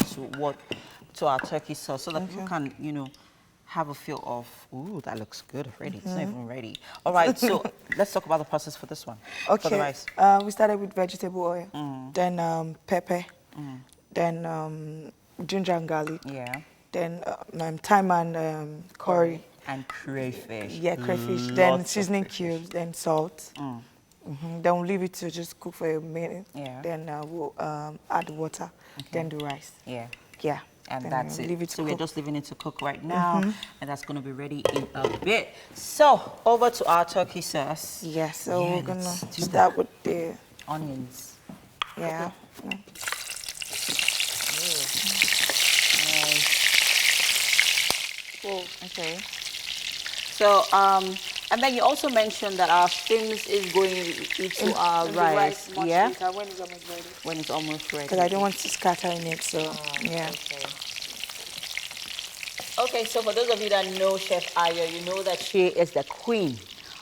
S5: to our turkey sauce, so that people can, have a feel of, ooh, that looks good already. It's not even ready. All right, so let's talk about the process for this one.
S13: Okay,
S5: for the rice.
S13: We started with vegetable oil, then pepper, then ginger and garlic.
S5: Yeah.
S13: Then thyme and curry.
S5: And crayfish.
S13: Yeah, crayfish. Then seasoning cubes, then salt. Then we'll leave it to just cook for a minute.
S5: Yeah.
S13: Then we'll add water. Then the rice.
S5: Yeah.
S13: Yeah.
S5: And
S13: then
S5: that's
S13: leave
S5: it.
S13: to
S5: So we're
S13: cook.
S5: just leaving it to cook right now, and that's going to be ready in a bit. So over to our turkey sauce.
S13: Yeah. So we're gonna start with the
S5: onions.
S13: Yeah.
S5: Cool. Okay. So and then you also mentioned that our steams is going into our rice. Yeah.
S13: When it's almost ready.
S5: When it's almost ready.
S13: Because I don't want to scatter in it, so yeah.
S5: Okay, so for those of you that know Chef Ayo, you know that she is the queen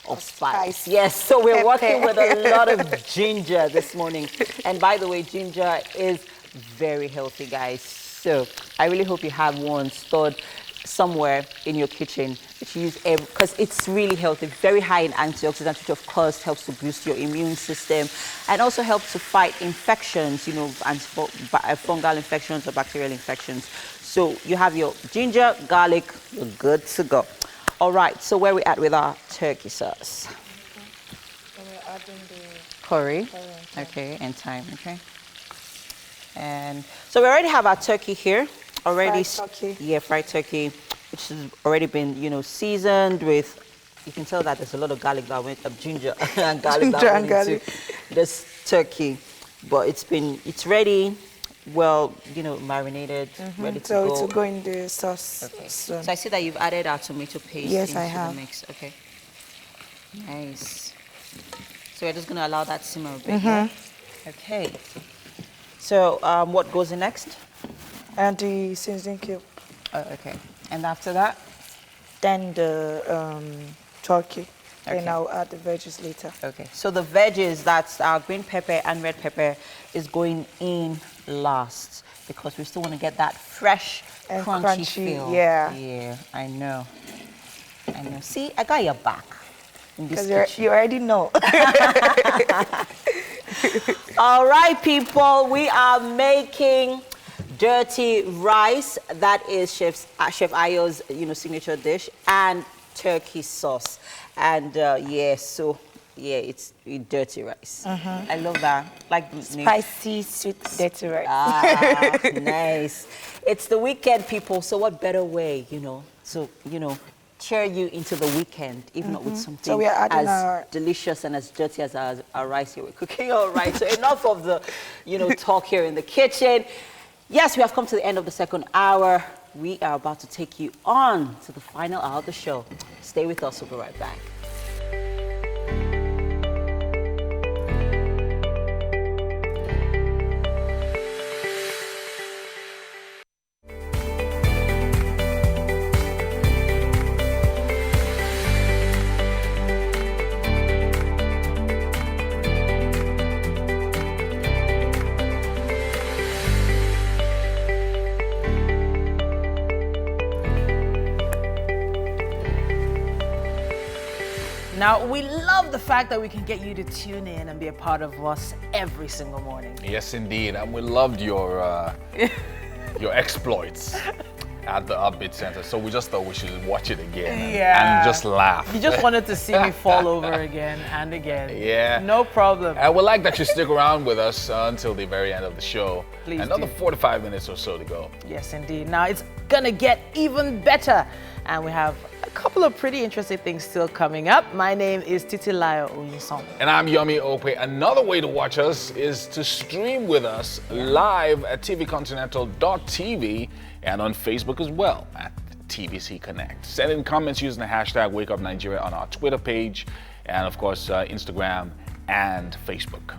S5: of spice. Yes, so we're working with a lot of ginger this morning. And by the way, ginger is very healthy, guys. So I really hope you have one stored somewhere in your kitchen that you use, because it's really healthy, very high in antioxidants, which of course helps to boost your immune system and also helps to fight infections, fungal infections or bacterial infections. So you have your ginger, garlic, you're good to go. All right, so where we at with our turkey sauce?
S13: We're adding the
S5: Curry. Okay, and thyme, okay. And so we already have our turkey here. Already,
S13: fried turkey.
S5: Yeah, fried turkey, which has already been, seasoned with. You can tell that there's a lot of garlic that went up, ginger and garlic that went into this turkey, but it's ready, well, marinated, ready to go.
S13: So to go in the sauce.
S5: Okay. So I see that you've added our tomato paste into the mix. Okay. Nice. So we're just gonna allow that simmer a bit. Yeah? Okay. So what goes in next?
S13: And the seasoning cube.
S5: Oh, okay. And after that?
S13: Then the turkey.
S5: Okay.
S13: Then I'll add the veggies later.
S5: Okay. So the veggies, that's our green pepper and red pepper, is going in last because we still want to get that fresh,
S13: and
S5: crunchy feel.
S13: Yeah.
S5: Yeah, I know. See, I got your back in this
S13: Because you already know.
S5: All right, people, we are making dirty rice. That is Chef Ayo's, signature dish, and turkey sauce. And it's dirty rice. I love that. Like
S13: spicy, sweet, dirty rice.
S5: Ah, nice. It's the weekend, people. So what better way, to cheer you into the weekend, if not with something
S13: so we are
S5: as delicious and as dirty as our rice here we're cooking. All right. So enough of the, talk here in the kitchen. Yes, we have come to the end of the second hour. we are about to take you on to the final hour of the show. Stay with us, we'll be right back.
S1: Now, we love the fact that we can get you to tune in and be a part of us every single morning.
S2: Yes, indeed. And we loved your exploits at the Upbeat Center. So we just thought we should watch it again and just laugh.
S1: You just wanted to see me fall over again and again.
S2: Yeah.
S1: No problem.
S2: And we'd like that you stick around with us until the very end of the show.
S1: Please
S2: Another
S1: do.
S2: 45 minutes or so to go.
S1: Yes, indeed. Now, it's gonna get even better. And we have a couple of pretty interesting things still coming up. My name is Titilayo Oyinson.
S2: And I'm Yomi Okwe. Another way to watch us is to stream with us live at tvcontinental.tv and on Facebook as well at TVC Connect. Send in comments using the hashtag WakeUpNigeria on our Twitter page and, of course, Instagram and Facebook.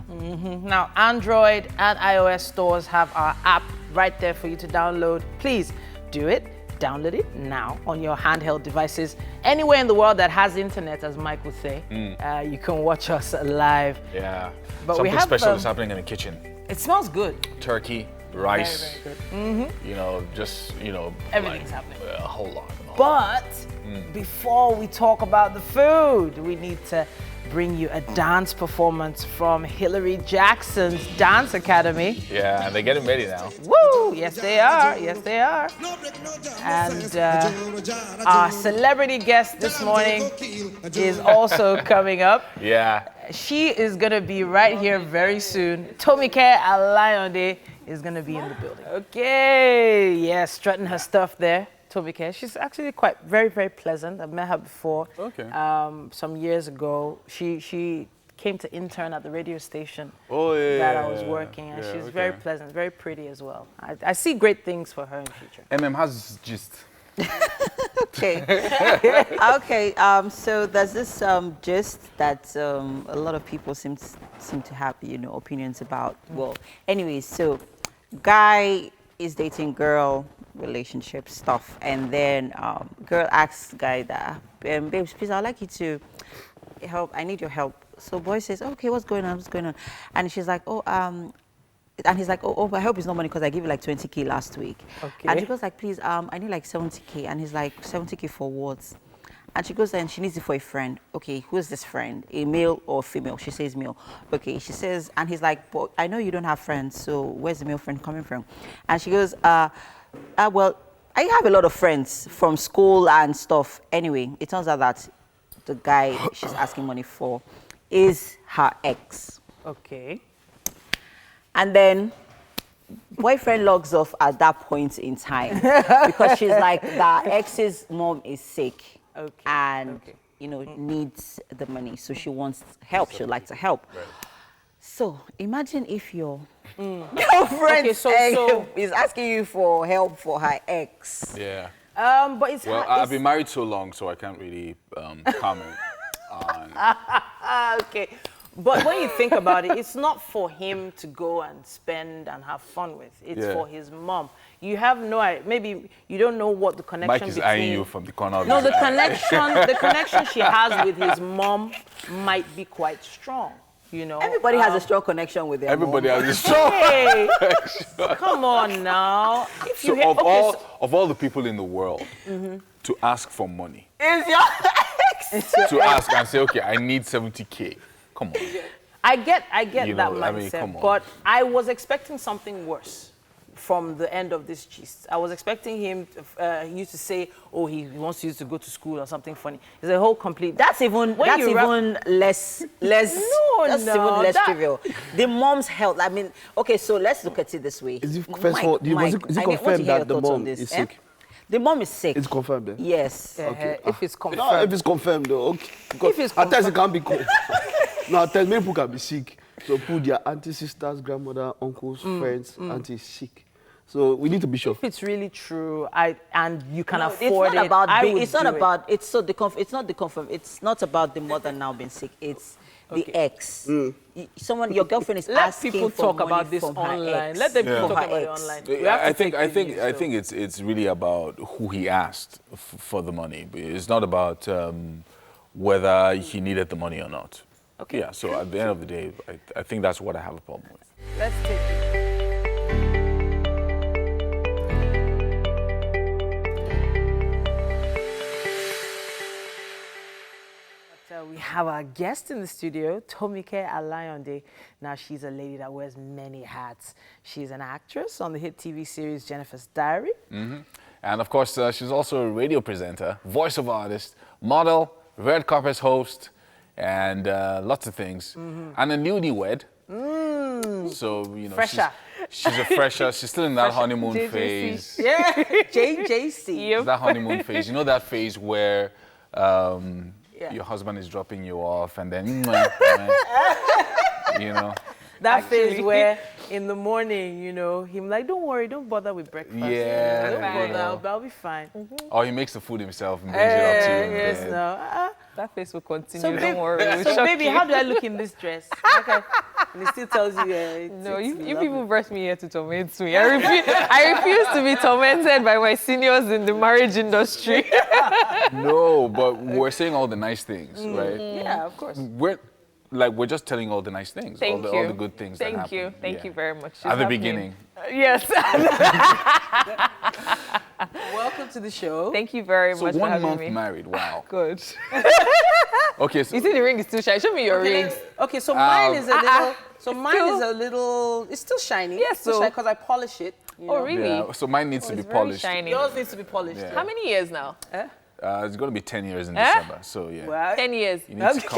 S1: Now, Android and iOS stores have our app right there for you to download. Please do it. Download it now on your handheld devices. Anywhere in the world that has internet, as Mike would say, you can watch us live.
S2: Yeah.
S1: But
S2: Something
S1: we have,
S2: special is happening in the kitchen.
S1: It smells good.
S2: Turkey, rice.
S1: Very, very good.
S2: You know, just,
S1: Everything's happening.
S2: A whole lot.
S1: But before we talk about the food, we need to bring you a dance performance from Hillary Jackson's Dance Academy.
S2: Yeah, and they're getting ready now.
S1: Woo! Yes, they are. Yes, they are. And our celebrity guest this morning is also coming up.
S2: Yeah.
S1: She is going to be right here very soon. Tomi Care Alayonde is going to be in the building. Okay. Yeah, strutting her stuff there. Tomi Care. She's actually very, very pleasant. I've met her before.
S2: Okay.
S1: Some years ago. She came to intern at the radio station
S2: that
S1: I was working, and she's
S2: okay.
S1: very pleasant, very pretty as well. I see great things for her in the future.
S2: how's gist?
S5: Okay. Okay. So there's this gist that a lot of people seem to have, opinions about. Well, anyways, so guy is dating girl, relationship stuff, and then girl asks guy that, babes, please, I'd like you to help. I need your help. So boy says, okay, what's going on? What's going on? And she's like, and he's like, oh, I hope it's not money because I gave you like 20K last week.
S1: Okay.
S5: And she goes like, please, I need like 70K. And he's like, 70K for what? And she goes and she needs it for a friend. Okay, who is this friend? A male or female? She says male. Okay, she says, and he's like, but I know you don't have friends, so where's the male friend coming from? And she goes, well, I have a lot of friends from school and stuff. Anyway, it turns out that the guy she's asking money for is her ex.
S1: Okay.
S5: And then boyfriend logs off at that point in time because she's like, the ex's mom is sick and needs the money, so she wants help. She'd like to help.
S2: Right.
S5: So imagine if your girlfriend is asking you for help for her ex.
S2: Yeah.
S1: But it's
S2: I've been married so long, so I can't really comment on.
S1: Okay. But when you think about it, it's not for him to go and spend and have fun with. It's for his mom. You have no idea. Maybe you don't know what the connection
S2: Mike is
S1: between...
S2: eyeing you from the corner of
S1: No,
S2: his
S1: the
S2: eye.
S1: connection she has with his mom might be quite strong.
S5: Everybody has a strong connection with their
S2: Everybody
S5: mom.
S2: has a strong
S1: Hey, come on now. If you
S2: of all the people in the world to ask for money,
S1: is your ex
S2: to ask and say, okay, I need 70K. Come on.
S1: I get that mindset,
S2: come on.
S1: but I was expecting something worse from the end of this gist. I was expecting him you to say, oh, he wants you to go to school or something funny. It's a whole complete.
S5: That's even less trivial. The mom's health. I mean, okay, so let's look at it this way.
S6: Is it confirmed that the mom is sick?
S5: The mom is sick.
S6: It's confirmed.
S5: Yes.
S6: Okay.
S1: If it's confirmed.
S6: No, if it's confirmed, though, okay. Because at times it can't be confirmed. No, at times many people can be sick. So put their auntie, sisters, grandmother, uncles, friends, auntie is sick. So we need to be sure.
S1: If it's really true, and you can
S5: No,
S1: afford
S5: it's not about
S1: I
S5: being,
S1: would
S5: it's not
S1: do it.
S5: about it's not the confirm. It's not about the mother now being sick. It's the ex. Someone, your girlfriend is
S1: Let
S5: asking
S1: people
S5: for
S1: talk
S5: money
S1: about this
S5: from her
S1: online.
S5: ex.
S1: Let them
S2: Yeah.
S1: talk
S5: Her
S1: about it
S5: ex.
S1: online. We have to
S2: I think
S1: take
S2: it's really about who he asked for the money. It's not about whether he needed the money or not.
S1: Okay.
S2: Yeah. So at the end of the day, I think that's what I have a problem with.
S1: Let's take it. We have our guest in the studio, Tomi Care Alayonde. Now, she's a lady that wears many hats. She's an actress on the hit TV series Jennifer's Diary.
S2: And of course, she's also a radio presenter, voiceover artist, model, red carpet host, and lots of things. And a newlywed. So, you know,
S1: Fresher.
S2: she's a fresher. She's still in that honeymoon
S1: JJC.
S2: phase.
S1: Yeah, JJC.
S2: It's that honeymoon phase. You know that phase where your husband is dropping you off and then, you know.
S1: That phase where in the morning, you know, him like, don't worry, don't bother with breakfast.
S2: Yeah,
S1: Don't
S2: you
S1: bother,
S2: know.
S1: I'll be fine.
S2: Or he makes the food himself and brings it up to you. in
S1: Yes,
S2: bed.
S1: no.
S3: That face will continue,
S1: So,
S3: don't worry. We'll
S1: so
S3: shock
S1: baby,
S3: you.
S1: how do I look in this dress? Okay. And he still tells you,
S3: No, you
S1: lovely.
S3: people brought me here to torment me. I refuse to be tormented by my seniors in the marriage industry.
S2: No, but we're saying all the nice things, right?
S3: Yeah, of course.
S2: We're just telling all the nice things,
S3: Thank
S2: all the good things that
S3: Thank
S2: happen.
S3: you. Thank you very much.
S2: At the beginning.
S3: Yes.
S1: Welcome to the show.
S3: Thank you very
S2: So
S3: much for
S2: 1
S3: having
S2: month
S3: me.
S2: married, wow.
S3: Good.
S2: Okay, so
S3: You see the ring is too shiny. Show me your ring.
S1: Okay, so mine is a little. So mine
S3: still-
S1: is a little. It's still shiny.
S3: Yes,
S1: so
S3: so-
S1: because I polish it. You
S3: Oh,
S1: know.
S3: really?
S2: yeah, so mine needs to be
S3: It's very
S2: polished.
S3: shiny.
S1: Yours needs to be polished.
S2: Yeah.
S3: How many years now?
S2: It's going to be 10 years in
S3: Eh?
S2: December, so yeah.
S1: Well,
S3: 10 years.
S2: You need to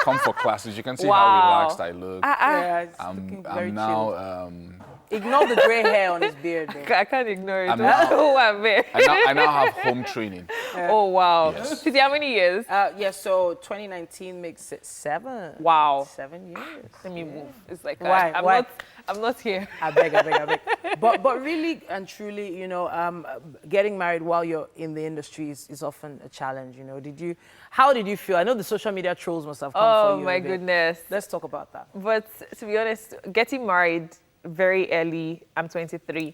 S2: come for classes. You can see how
S3: Wow.
S2: relaxed I look.
S1: yeah, it's looking very
S2: I'm now
S1: Ignore the gray hair on his beard, though.
S3: I can't ignore it.
S2: I'm now-
S3: Oh, I'm there.
S2: I now have home training.
S3: Oh, wow.
S2: Yes.
S3: Titi, how many years?
S1: Yeah, so 2019 makes it 7.
S3: Wow.
S1: 7 years.
S3: Let me move. It's like
S1: Why?
S3: I'm not here.
S1: I beg. But really and truly, you know, getting married while you're in the industry is often a challenge, you know. How did you feel? I know the social media trolls must have come for
S3: Oh,
S1: you.
S3: my
S1: a bit.
S3: goodness.
S1: Let's talk about that.
S3: But to be honest, getting married very early, I'm 23,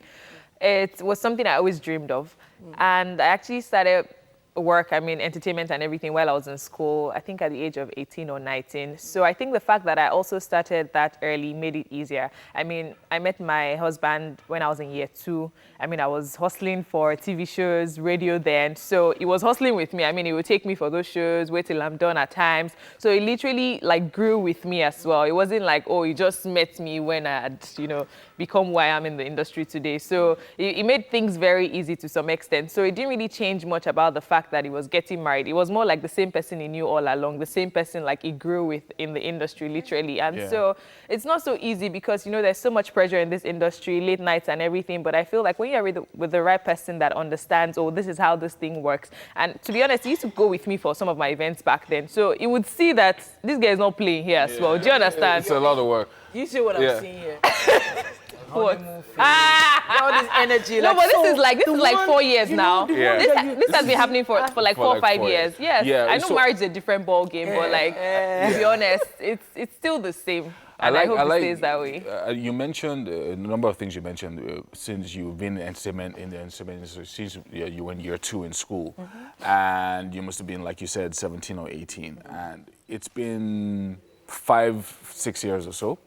S3: it was something I always dreamed of. And I actually started work, entertainment and everything while I was in school, I think at the age of 18 or 19. So I think the fact that I also started that early made it easier. I met my husband when I was in year 2. I was hustling for TV shows, radio then. So he was hustling with me. He would take me for those shows, wait till I'm done at times. So it literally grew with me as well. It wasn't like, oh, he just met me when I had, become who I am in the industry today. So it made things very easy to some extent. So it didn't really change much about the fact that he was getting married. It was more like the same person he knew all along, the same person he grew with in the industry, literally. And so it's not so easy because, there's so much pressure in this industry, late nights and everything. But I feel like when you're with the right person that understands, oh, this is how this thing works. And to be honest, he used to go with me for some of my events back then. So he would see that this guy is not playing here as well. Do you understand?
S2: It's a lot of work.
S1: You see what I'm seeing here?
S3: What?
S1: All this energy.
S3: No, but this is like 4 years
S1: you
S3: now.
S1: know,
S3: This has been happening for 4 or 5 years. Yes.
S2: Yeah,
S3: I know marriage is a different ball game, but to be honest, it's still the same. And I hope it stays that way.
S2: You mentioned a number of things you mentioned since you've been in the entertainment industry, since you were in year 2 in school. And you must have been, like you said, 17 or 18. And it's been 5-6 years or so.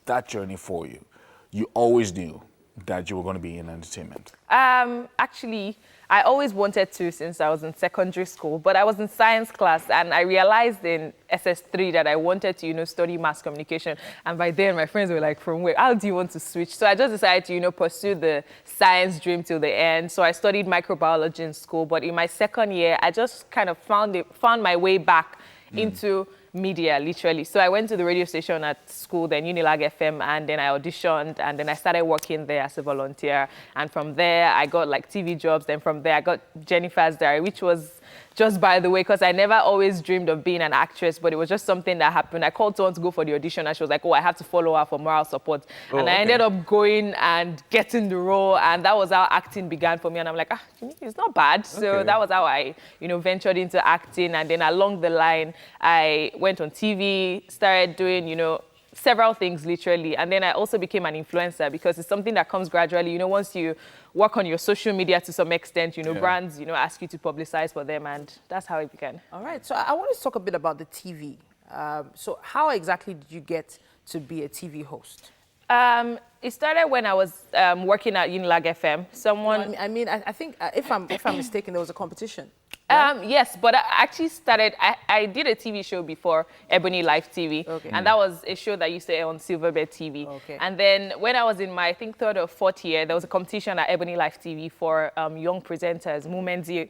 S2: That journey for you, you always knew that you were going to be in entertainment?
S3: Actually, I always wanted to since I was in secondary school, but I was in science class and I realized in SS3 that I wanted to, study mass communication. And by then my friends were like, from where? How do you want to switch? So I just decided to, pursue the science dream till the end. So I studied microbiology in school, but in my second year, I just kind of found my way back into media, literally. So I went to the radio station at school, then Unilag FM, and then I auditioned, and then I started working there as a volunteer. And from there, I got TV jobs. Then from there, I got Jennifer's Diary, which was just by the way, because I never always dreamed of being an actress, but it was just something that happened. I called someone to go for the audition, and she was like, oh, I have to follow her for moral support.
S2: Oh,
S3: and I ended up going and getting the role, and that was how acting began for me. And I'm like, it's not bad. So that was how I, ventured into acting. And then along the line, I went on TV, started doing, several things literally. And then I also became an influencer because it's something that comes gradually. Once you work on your social media to some extent, brands, ask you to publicize for them. And that's how it began.
S1: All right. So I want to talk a bit about the TV. So how exactly did you get to be a TV host?
S3: It started when I was working at Unilag FM. Someone...
S1: I think if I'm mistaken, there was a competition.
S3: Yes, but I actually started, I did a TV show before, Ebony Live TV. And that was a show that used to air on Silverbird TV. And then when I was in my, I think, 3rd or 4th year, there was a competition at Ebony Live TV for young presenters, Mumenzi,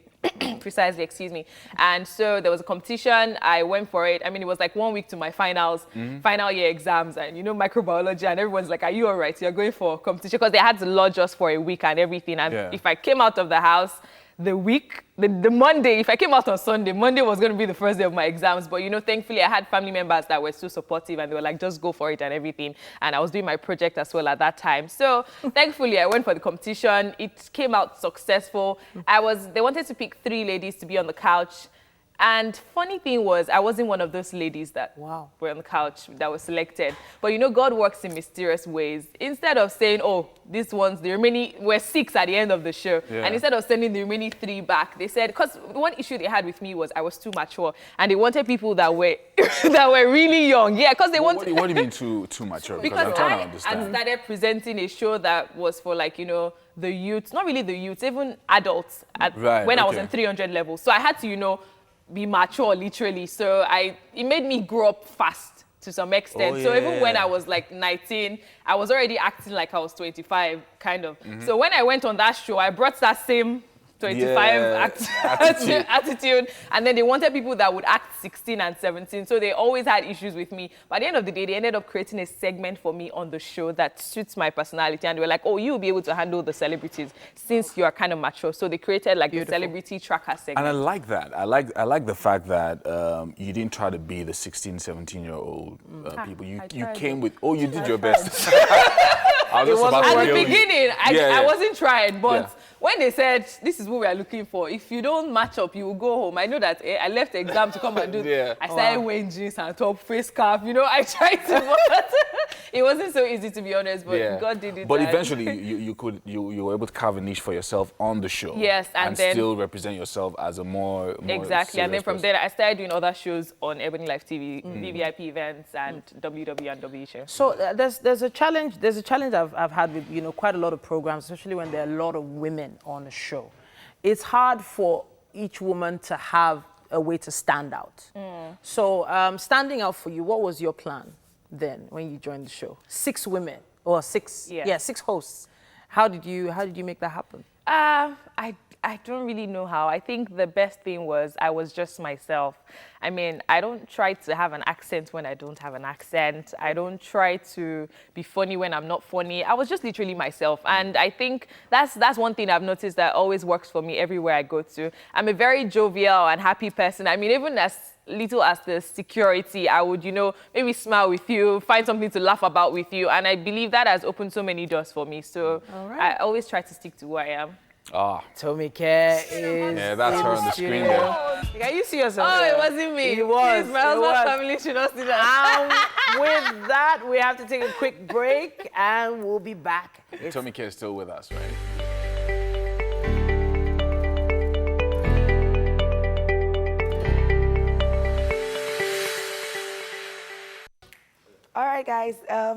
S3: precisely, excuse me. And so there was a competition, I went for it. It was like 1 week to my finals, final year exams, and microbiology, and everyone's like, are you all right? You're going for competition? Because they had to lodge us for a week and everything. And if I came out of the house, the Monday, if I came out on Sunday, Monday was going to be the first day of my exams. But, thankfully, I had family members that were so supportive and they were like, just go for it and everything. And I was doing my project as well at that time. So, thankfully, I went for the competition. It came out successful. They wanted to pick 3 ladies to be on the couch. And funny thing was, I wasn't one of those ladies that were on the couch that was selected. But God works in mysterious ways. Instead of saying, oh, these ones, the remaining, were 6 at the end of the show. And instead of sending the remaining 3 back, they said, because one issue they had with me was I was too mature. And they wanted people that were that were really young. Yeah, because they wanted...
S2: What do you mean too mature?
S3: Because
S2: I'm trying to understand.
S3: I started presenting a show that was for the youth, not really the youth, even adults when I was in 300 level. So I had to, be mature literally, so it made me grow up fast to some extent. So even when I was like 19, I was already acting like I was 25 kind of. So when I went on that show, I brought that same 25 attitude, and then they wanted people that would act 16 and 17, so they always had issues with me. But at the end of the day, they ended up creating a segment for me on the show that suits my personality, and they were like, oh, you'll be able to handle the celebrities since you are kind of mature. So they created like the celebrity tracker segment.
S2: And I like that. I like the fact that you didn't try to be the 16, 17-year-old people. You came with, you did your best.
S3: At the beginning, I wasn't trying, but when they said, this is what we are looking for, if you don't match up, you will go home. I know that I left the exam to come and do it. I started wearing jeans and top, face scarf. I tried to, but it wasn't so easy, to be honest, but God did it.
S2: But eventually, you were able to carve a niche for yourself on the show.
S3: Yes, and then
S2: still represent yourself as a more
S3: exactly. And then from there, I started doing other shows on Ebony Live TV, VVIP events, and WW and W show.
S1: So there's a challenge. There's a challenge I've had with quite a lot of programs, especially when there are a lot of women on a show. It's hard for each woman to have a way to stand out. So standing out for you, what was your plan then when you joined the show? 6 women or 6 6 hosts. How did you make that happen?
S3: I don't really know how. I think the best thing was I was just myself. I don't try to have an accent when I don't have an accent. I don't try to be funny when I'm not funny. I was just literally myself. And I think that's one thing I've noticed that always works for me everywhere I go to. I'm a very jovial and happy person. even as little as the security, I would, maybe smile with you, find something to laugh about with you. And I believe that has opened so many doors for me. So I always try to stick to who I am.
S1: Tomi Care is...
S2: Yeah, that's her on the screen there.
S1: Can you see yourself?
S3: It wasn't me.
S1: It was.
S3: Please, my husband's family should not see that.
S1: With that, we have to take a quick break, and we'll be back.
S2: Tomi Care is still with us, right?
S13: All right, guys.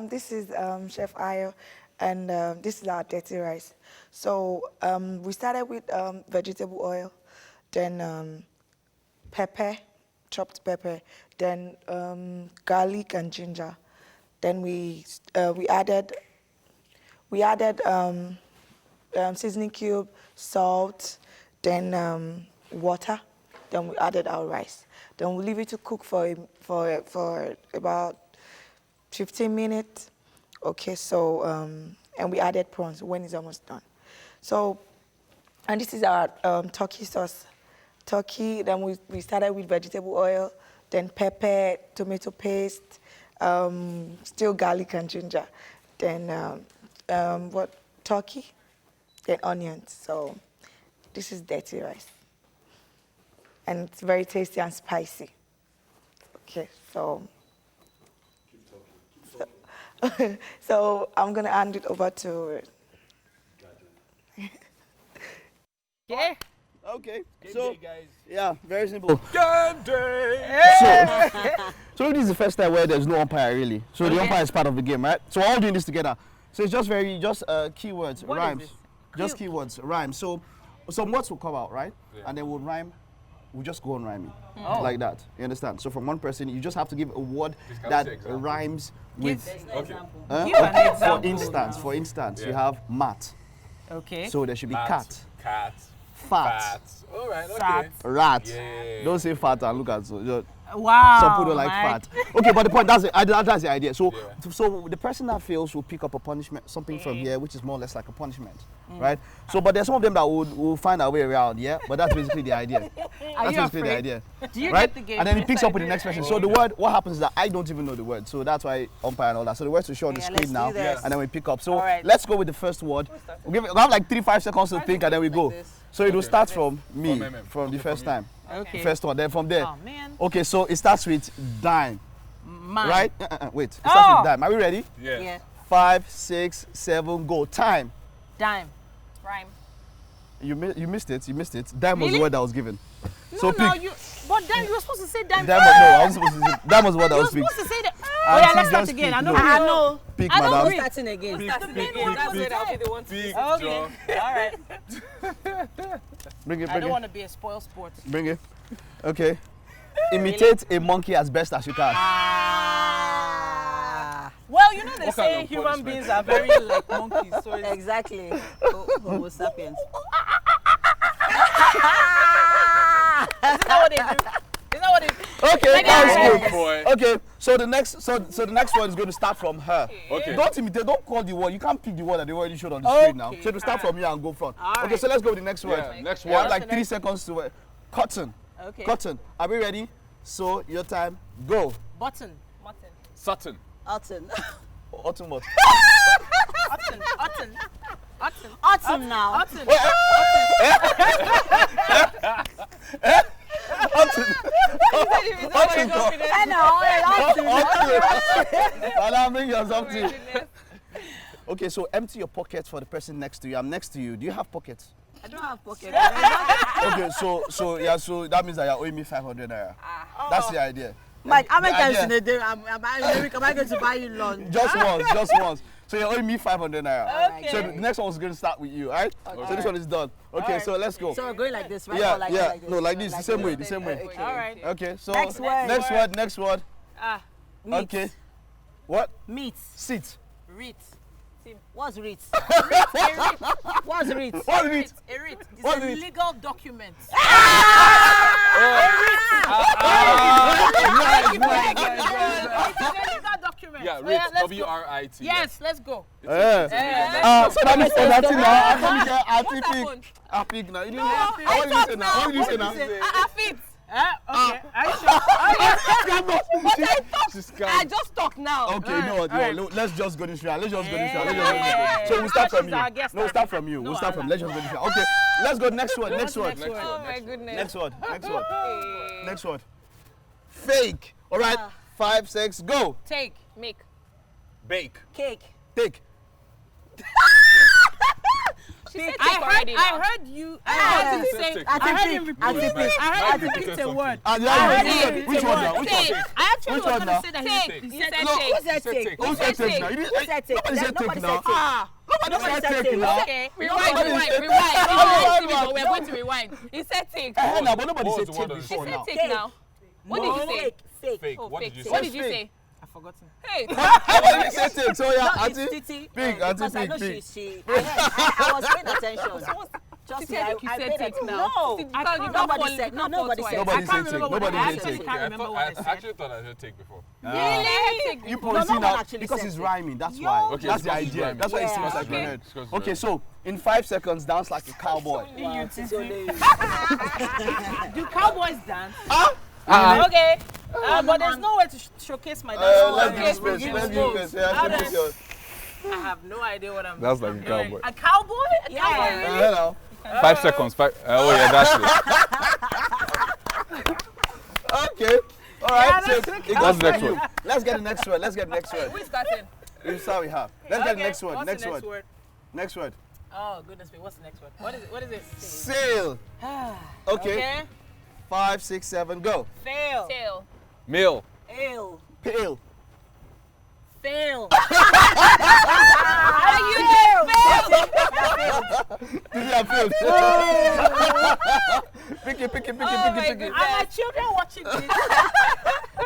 S13: This is Chef Ayo, and this is our dirty rice. So we started with vegetable oil, then pepper, chopped pepper, then garlic and ginger. Then we added seasoning cube, salt, then water. Then we added our rice. Then we leave it to cook for about 15 minutes. Okay, so and we added prawns when it's almost done. So, and this is our turkey sauce turkey. Then we started with vegetable oil, then pepper, tomato paste, still garlic and ginger. Then turkey, then onions. So this is dirty rice. And it's very tasty and spicy. Okay, so I'm gonna hand it over to.
S1: Yeah.
S6: Okay.
S12: Game
S6: So
S12: day, guys.
S6: yeah, very simple.
S12: Game day.
S6: So this is the first time where there's no umpire really. So the umpire is part of the game, right? So we're all doing this together. So it's just keywords,
S1: What
S6: rhymes.
S1: is
S6: Just keywords, rhymes. So some words will come out, right?
S12: Yeah.
S6: And then we'll rhyme. We'll just go on rhyming.
S1: Oh.
S6: Like that. You understand? So from one person, you just have to give a word that rhymes with.
S1: Give
S6: Okay.
S1: Give an example.
S6: For instance, you have mat.
S1: Okay.
S6: So there should be
S12: Mat,
S6: cat.
S12: Cat.
S6: Fat.
S12: Fat. All right. Okay.
S1: Fat.
S6: Rat.
S12: Yeah.
S6: Don't say fat and look at so.
S1: Wow.
S6: Some people don't like
S1: Mike.
S6: fat. Okay, but the point, that's the idea. So the person that fails will pick up a punishment, something from here, which is more or less like a punishment, right? So, but there's some of them that will find their way around, yeah? But that's basically the idea. That's
S1: you
S6: basically
S1: afraid?
S6: the idea.
S1: Do you
S6: right?
S1: get the game?
S6: And then he
S1: Yes,
S6: picks
S1: I
S6: up with the
S1: do.
S6: next person. So the word, what happens is that I don't even know the word. So that's why umpire and all that. So the words will show on the
S13: Yeah,
S6: screen
S13: let's
S6: now.
S13: do this.
S6: And then we pick up. So
S1: All right.
S6: let's go with the first word. We'll have like 3-5 seconds to think and then we go. So it will start from me, from the first time.
S1: Okay.
S6: First one, then from there.
S1: Oh, man.
S6: Okay, so it starts with dime.
S1: Mine.
S6: Right? Wait. It starts with dime. Are we ready?
S12: Yeah.
S6: 5, 6, 7, go. Time.
S1: Dime.
S3: Rhyme.
S6: You missed it. You missed it. Dime was the
S1: Really?
S6: word that was given.
S1: No,
S6: So
S1: no,
S6: pick.
S1: but then you were supposed to say dime.
S6: Dime was, no, I was supposed to say. Dime was what I
S1: You
S6: was
S1: were
S6: speaking.
S1: supposed to say that. Oh yeah, let's start again. I know. I know.
S6: Pick,
S1: I don't
S6: madam.
S1: agree.
S3: Starting again.
S12: Pick,
S3: That's
S12: pick,
S3: the
S12: pick,
S3: one. That's
S12: pick,
S3: it. I'll be the one to
S12: Big
S1: Okay.
S12: job.
S1: All right.
S6: Bring it,
S1: I
S6: bring
S1: don't
S6: it.
S1: want to be a spoil sport.
S6: Bring it. Okay. Imitate a monkey as best as you can.
S1: Well, you know they
S12: What
S1: say
S12: kind of
S1: human
S12: punishment?
S1: beings are very like monkeys, so it's
S5: Exactly. Homo sapiens.
S1: Isn't that what they do? Isn't that what they do?
S6: Okay,
S1: Maybe
S6: that
S1: I-
S6: was good.
S12: Boy.
S6: Okay, so the next one is going to start from her.
S12: Okay.
S6: Don't imitate, don't call the word. You can't pick the word that they already showed on the screen now. So to start from here and go front. Okay, so let's go with the next word.
S12: Yeah, next
S6: We have
S12: word.
S6: like 3 seconds to wait. Cotton.
S1: Okay.
S6: Cotton. Are we ready? So your time, go.
S1: Button.
S12: Sutton.
S5: Autumn.
S6: Autumn what?
S1: Autumn. Autumn. Autumn.
S5: Autumn now.
S1: Autumn.
S5: I know.
S6: Madam, bring your something. Okay, so empty your pockets for the person next to you. I'm next to you. Do you have pockets?
S5: I don't have pocket.
S6: Okay, so that means that you're owing me 500 naira. That's the idea.
S5: Mike, how many
S6: The
S5: times
S6: idea-
S5: in a day am I going to buy you lunch?
S6: Just once. So you're owing me 500 naira.
S5: Okay.
S6: So the next one is going to start with you, right? So this one is done. Okay, so let's go.
S5: So we're going like this, right?
S6: Yeah,
S5: Or like
S6: yeah.
S5: like this?
S6: No, like this, the same way, the
S5: this.
S6: same way.
S5: Okay.
S1: All right.
S6: Okay, so
S5: Next word.
S6: next word.
S5: Meat.
S6: Okay. What?
S5: Meat.
S6: Sit.
S1: Read.
S5: What's REIT?
S1: What's
S5: What's REIT?
S6: What's it?
S1: A writ. It's
S6: What's
S1: a
S6: it?
S1: legal document. It's a legal document.
S12: Yeah,
S1: So
S12: writ.
S1: let's go.
S12: WRIT.
S1: Yes, let's go.
S6: So that means for nothing now. I pick now. You didn't what did you say now? What did you say now?
S1: I fit. Okay. Are you sure?
S5: I just talk now.
S6: Okay, no,
S1: Alright.
S6: no, let's just go this round. Let's just go this round.
S1: Yeah.
S6: So we'll start from
S1: She's
S6: you.
S1: our guest
S6: No, we'll
S1: star.
S6: start from you.
S1: No,
S6: We'll start from.
S1: Allah.
S6: Let's just go this round. Okay, let's go next word. Next word.
S3: Oh my goodness.
S6: Next word. Next word. Fake. All right. 5, 6, go.
S1: Take.
S3: Make.
S6: Bake.
S5: Cake.
S6: Take.
S3: She said
S1: I
S3: take already now.
S1: heard you. I heard you say. I heard him repeat. I heard him repeat a word.
S6: Which one now? Which one?
S1: I actually
S6: Which
S1: was
S6: one
S1: going
S6: now?
S1: to say that
S3: Take.
S1: he
S3: You
S1: said
S3: said
S6: No,
S3: take.
S5: Who said take?
S6: Who said take now?
S5: Who said take?
S6: Nobody said
S5: Nobody
S6: take
S5: said
S6: now.
S5: take.
S6: Nobody said take now.
S3: Okay, rewind.
S6: No,
S3: We're going to rewind. He said take.
S6: But nobody
S12: What
S6: said
S12: was the
S6: take
S12: word on the
S6: before
S3: He
S6: now.
S3: said take now. What did you say?
S5: Fake.
S12: Fake.
S3: Oh,
S12: What
S3: fake.
S12: did you
S3: What
S12: say?
S3: did you say?
S1: I've forgotten.
S3: Hey.
S6: Nobody said take. So yeah,
S5: No, it's
S6: Auntie.
S5: Titi.
S6: Big, Auntie,
S5: Because I know
S6: big.
S5: I was paying attention.
S3: Just I said take now.
S5: No, nobody said. Nobody said.
S6: Nobody said take. Nobody
S1: I
S6: said
S1: actually
S6: take.
S1: can't remember what I said.
S17: actually thought I should take before.
S3: Really?
S6: You probably now because it's rhyming. That's why.
S17: Okay,
S6: That's the
S17: because it's
S6: idea.
S17: rhyming.
S6: That's why it seems like your head. Okay, so in 5 seconds, dance like a cowboy.
S1: Do cowboys dance?
S3: Okay.
S1: But there's no way to showcase my dance.
S6: Let's give you space.
S1: I have no idea what I'm
S2: That's like a cowboy.
S1: A cowboy? A cowboy, really?
S6: Hello.
S2: 5 seconds. Oh yeah, that's it.
S6: Okay. All right.
S1: Yeah,
S6: So
S2: That's the next one.
S6: Let's get the next word. Let's get the next word.
S3: Who's starting?
S6: This is how we have. Let's get the next word.
S1: What's
S6: Next
S1: the
S6: word. Next word.
S1: Oh, goodness me. What's the next word? What is it?
S6: Sail. Okay. 5, 6, 7, go.
S1: Fail.
S3: Tail.
S2: Meal.
S1: Ale.
S6: Pale.
S1: Fail.
S3: Are you fail?
S6: Pick it.
S3: Oh my
S1: Are my children watching this?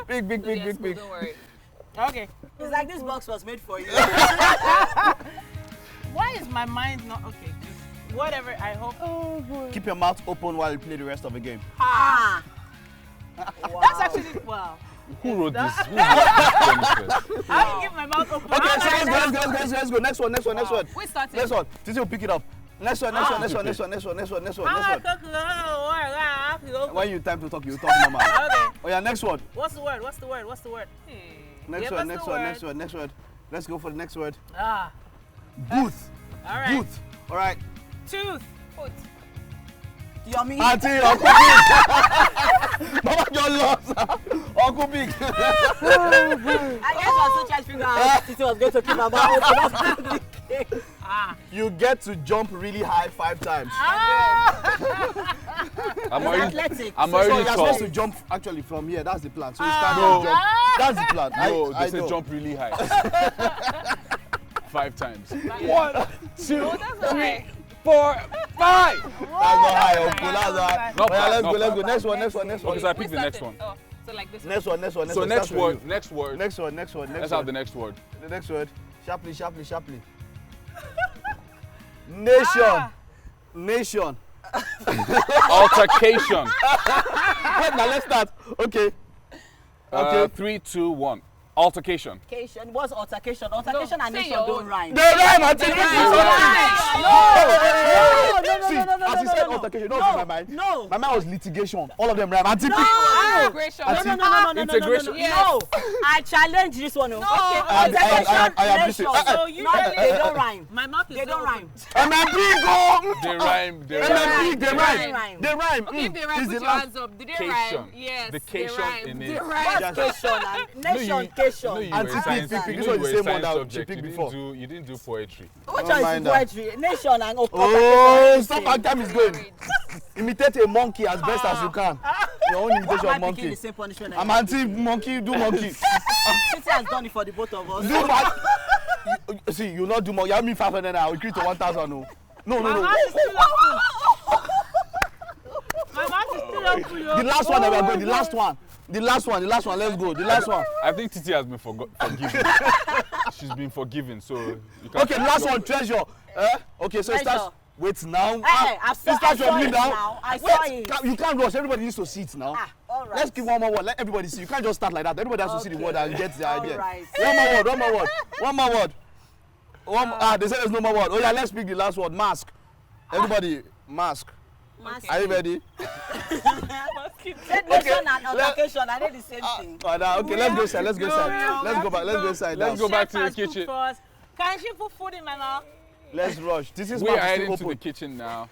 S6: Big.
S3: Don't worry.
S1: Okay.
S5: It's like this box was made for you.
S1: Why is my mind not okay? Just whatever. I hope. Oh boy.
S6: Keep your mouth open while you play the rest of the game.
S1: Ah. That's actually wow.
S2: Who wrote this?
S1: I can keep my mouth open.
S6: Okay, so let's go. Next one.
S3: Who's starting?
S6: Next one. Titi will pick it up. Next one. When you time to talk, you talk normal.
S1: Okay.
S6: Oh yeah, next one.
S1: What's the word?
S6: Next word. Let's go for the next word. Booth.
S1: All right.
S6: Booth. All right.
S1: Tooth.
S3: Foot.
S5: Yummy.
S6: Auntie, Uncle Big. Mama, you're lost. Uncle Big.
S5: I guess I was still trying to figure out how Titi was going to keep her mouth open.
S6: You get to jump really high 5 times.
S2: I'm already
S6: So you're
S2: tall.
S6: supposed to jump actually from here. That's the plan. So you start to jump. That's the plan.
S2: No, they say
S6: know.
S2: jump really high. 5 times. 1, 2, 3, 4, 5.
S6: That's not high, Uncle. That's not high.
S2: Not bad,
S6: Let's
S2: not
S6: go.
S2: bad.
S6: Next one.
S2: Okay, so I picked the next one.
S3: Oh, so like this.
S6: Next one.
S2: So next word.
S6: Next one.
S2: Let's have the next word.
S6: The next word. Sharply. Nation.
S2: Altercation.
S6: Wait, now let's start. Okay.
S2: 3, 2, 1. Altercation.
S5: What's altercation? Altercation and
S3: say
S5: nation
S3: your
S5: don't
S3: own.
S5: rhyme.
S6: They rhyme, Auntie.
S5: No.
S6: See, as you said altercation, no, my mind.
S5: No.
S6: My mind was litigation. All of them rhyme. Auntie,
S3: Integration.
S2: Integration.
S5: No. I challenge this one. Okay.
S6: I am listening.
S1: So you
S5: They don't rhyme.
S1: My mouth is
S5: They don't rhyme.
S6: MMP go.
S2: They rhyme.
S6: They rhyme.
S3: Okay, if they rhyme, put your hands up. Did they rhyme? Yes.
S2: The
S3: they
S2: cation
S3: rhyme.
S2: in
S3: They
S2: it.
S3: rhyme.
S5: Cation and nation.
S2: No, you
S6: Auntie,
S2: were a science.
S6: pick.
S2: You
S6: This
S2: know
S6: was
S2: you
S6: the
S2: were a
S6: same one
S2: science
S6: that she
S2: subject.
S6: picked
S2: You
S6: before.
S2: didn't do poetry.
S5: Which
S6: Don't
S5: one is
S6: mind that.
S5: poetry? Nation and
S6: Oh, stop how time is going. Imitate a monkey as best as you can. Your own imitation of monkey.
S5: The same punishment.
S6: I'm anti-monkey, do monkey.
S5: Titi has done it for the both of us.
S6: Do what? See, you not do monkey. You have me 500 now. I will increase to 1,000. No.
S1: My mouth is still open. My mouth is still open.
S6: The last one that we are going. The last one. Let's go. The last one.
S2: I think Titi has been forgiven. She's been forgiven, so you can.
S6: Okay, last one. Treasure. Okay, so it starts. Wait now.
S5: Hey, I saw it now. I saw it.
S6: You can't rush. Everybody needs to see it now.
S5: All right.
S6: Let's give one more word. Let everybody see. You can't just start like that. Everybody has to see the word and get the idea.
S5: Right.
S6: One more word. They said there's no more word. Oh yeah, let's pick the last word. Mask. Everybody, mask. Are you ready?
S5: Nation and altercation, I did the same thing.
S6: Okay, let's go inside. Let's go
S2: back to the kitchen.
S1: Can she put food in my mouth?
S6: Let's rush. This is
S2: we are
S6: still
S2: heading to
S6: open.
S2: the kitchen now.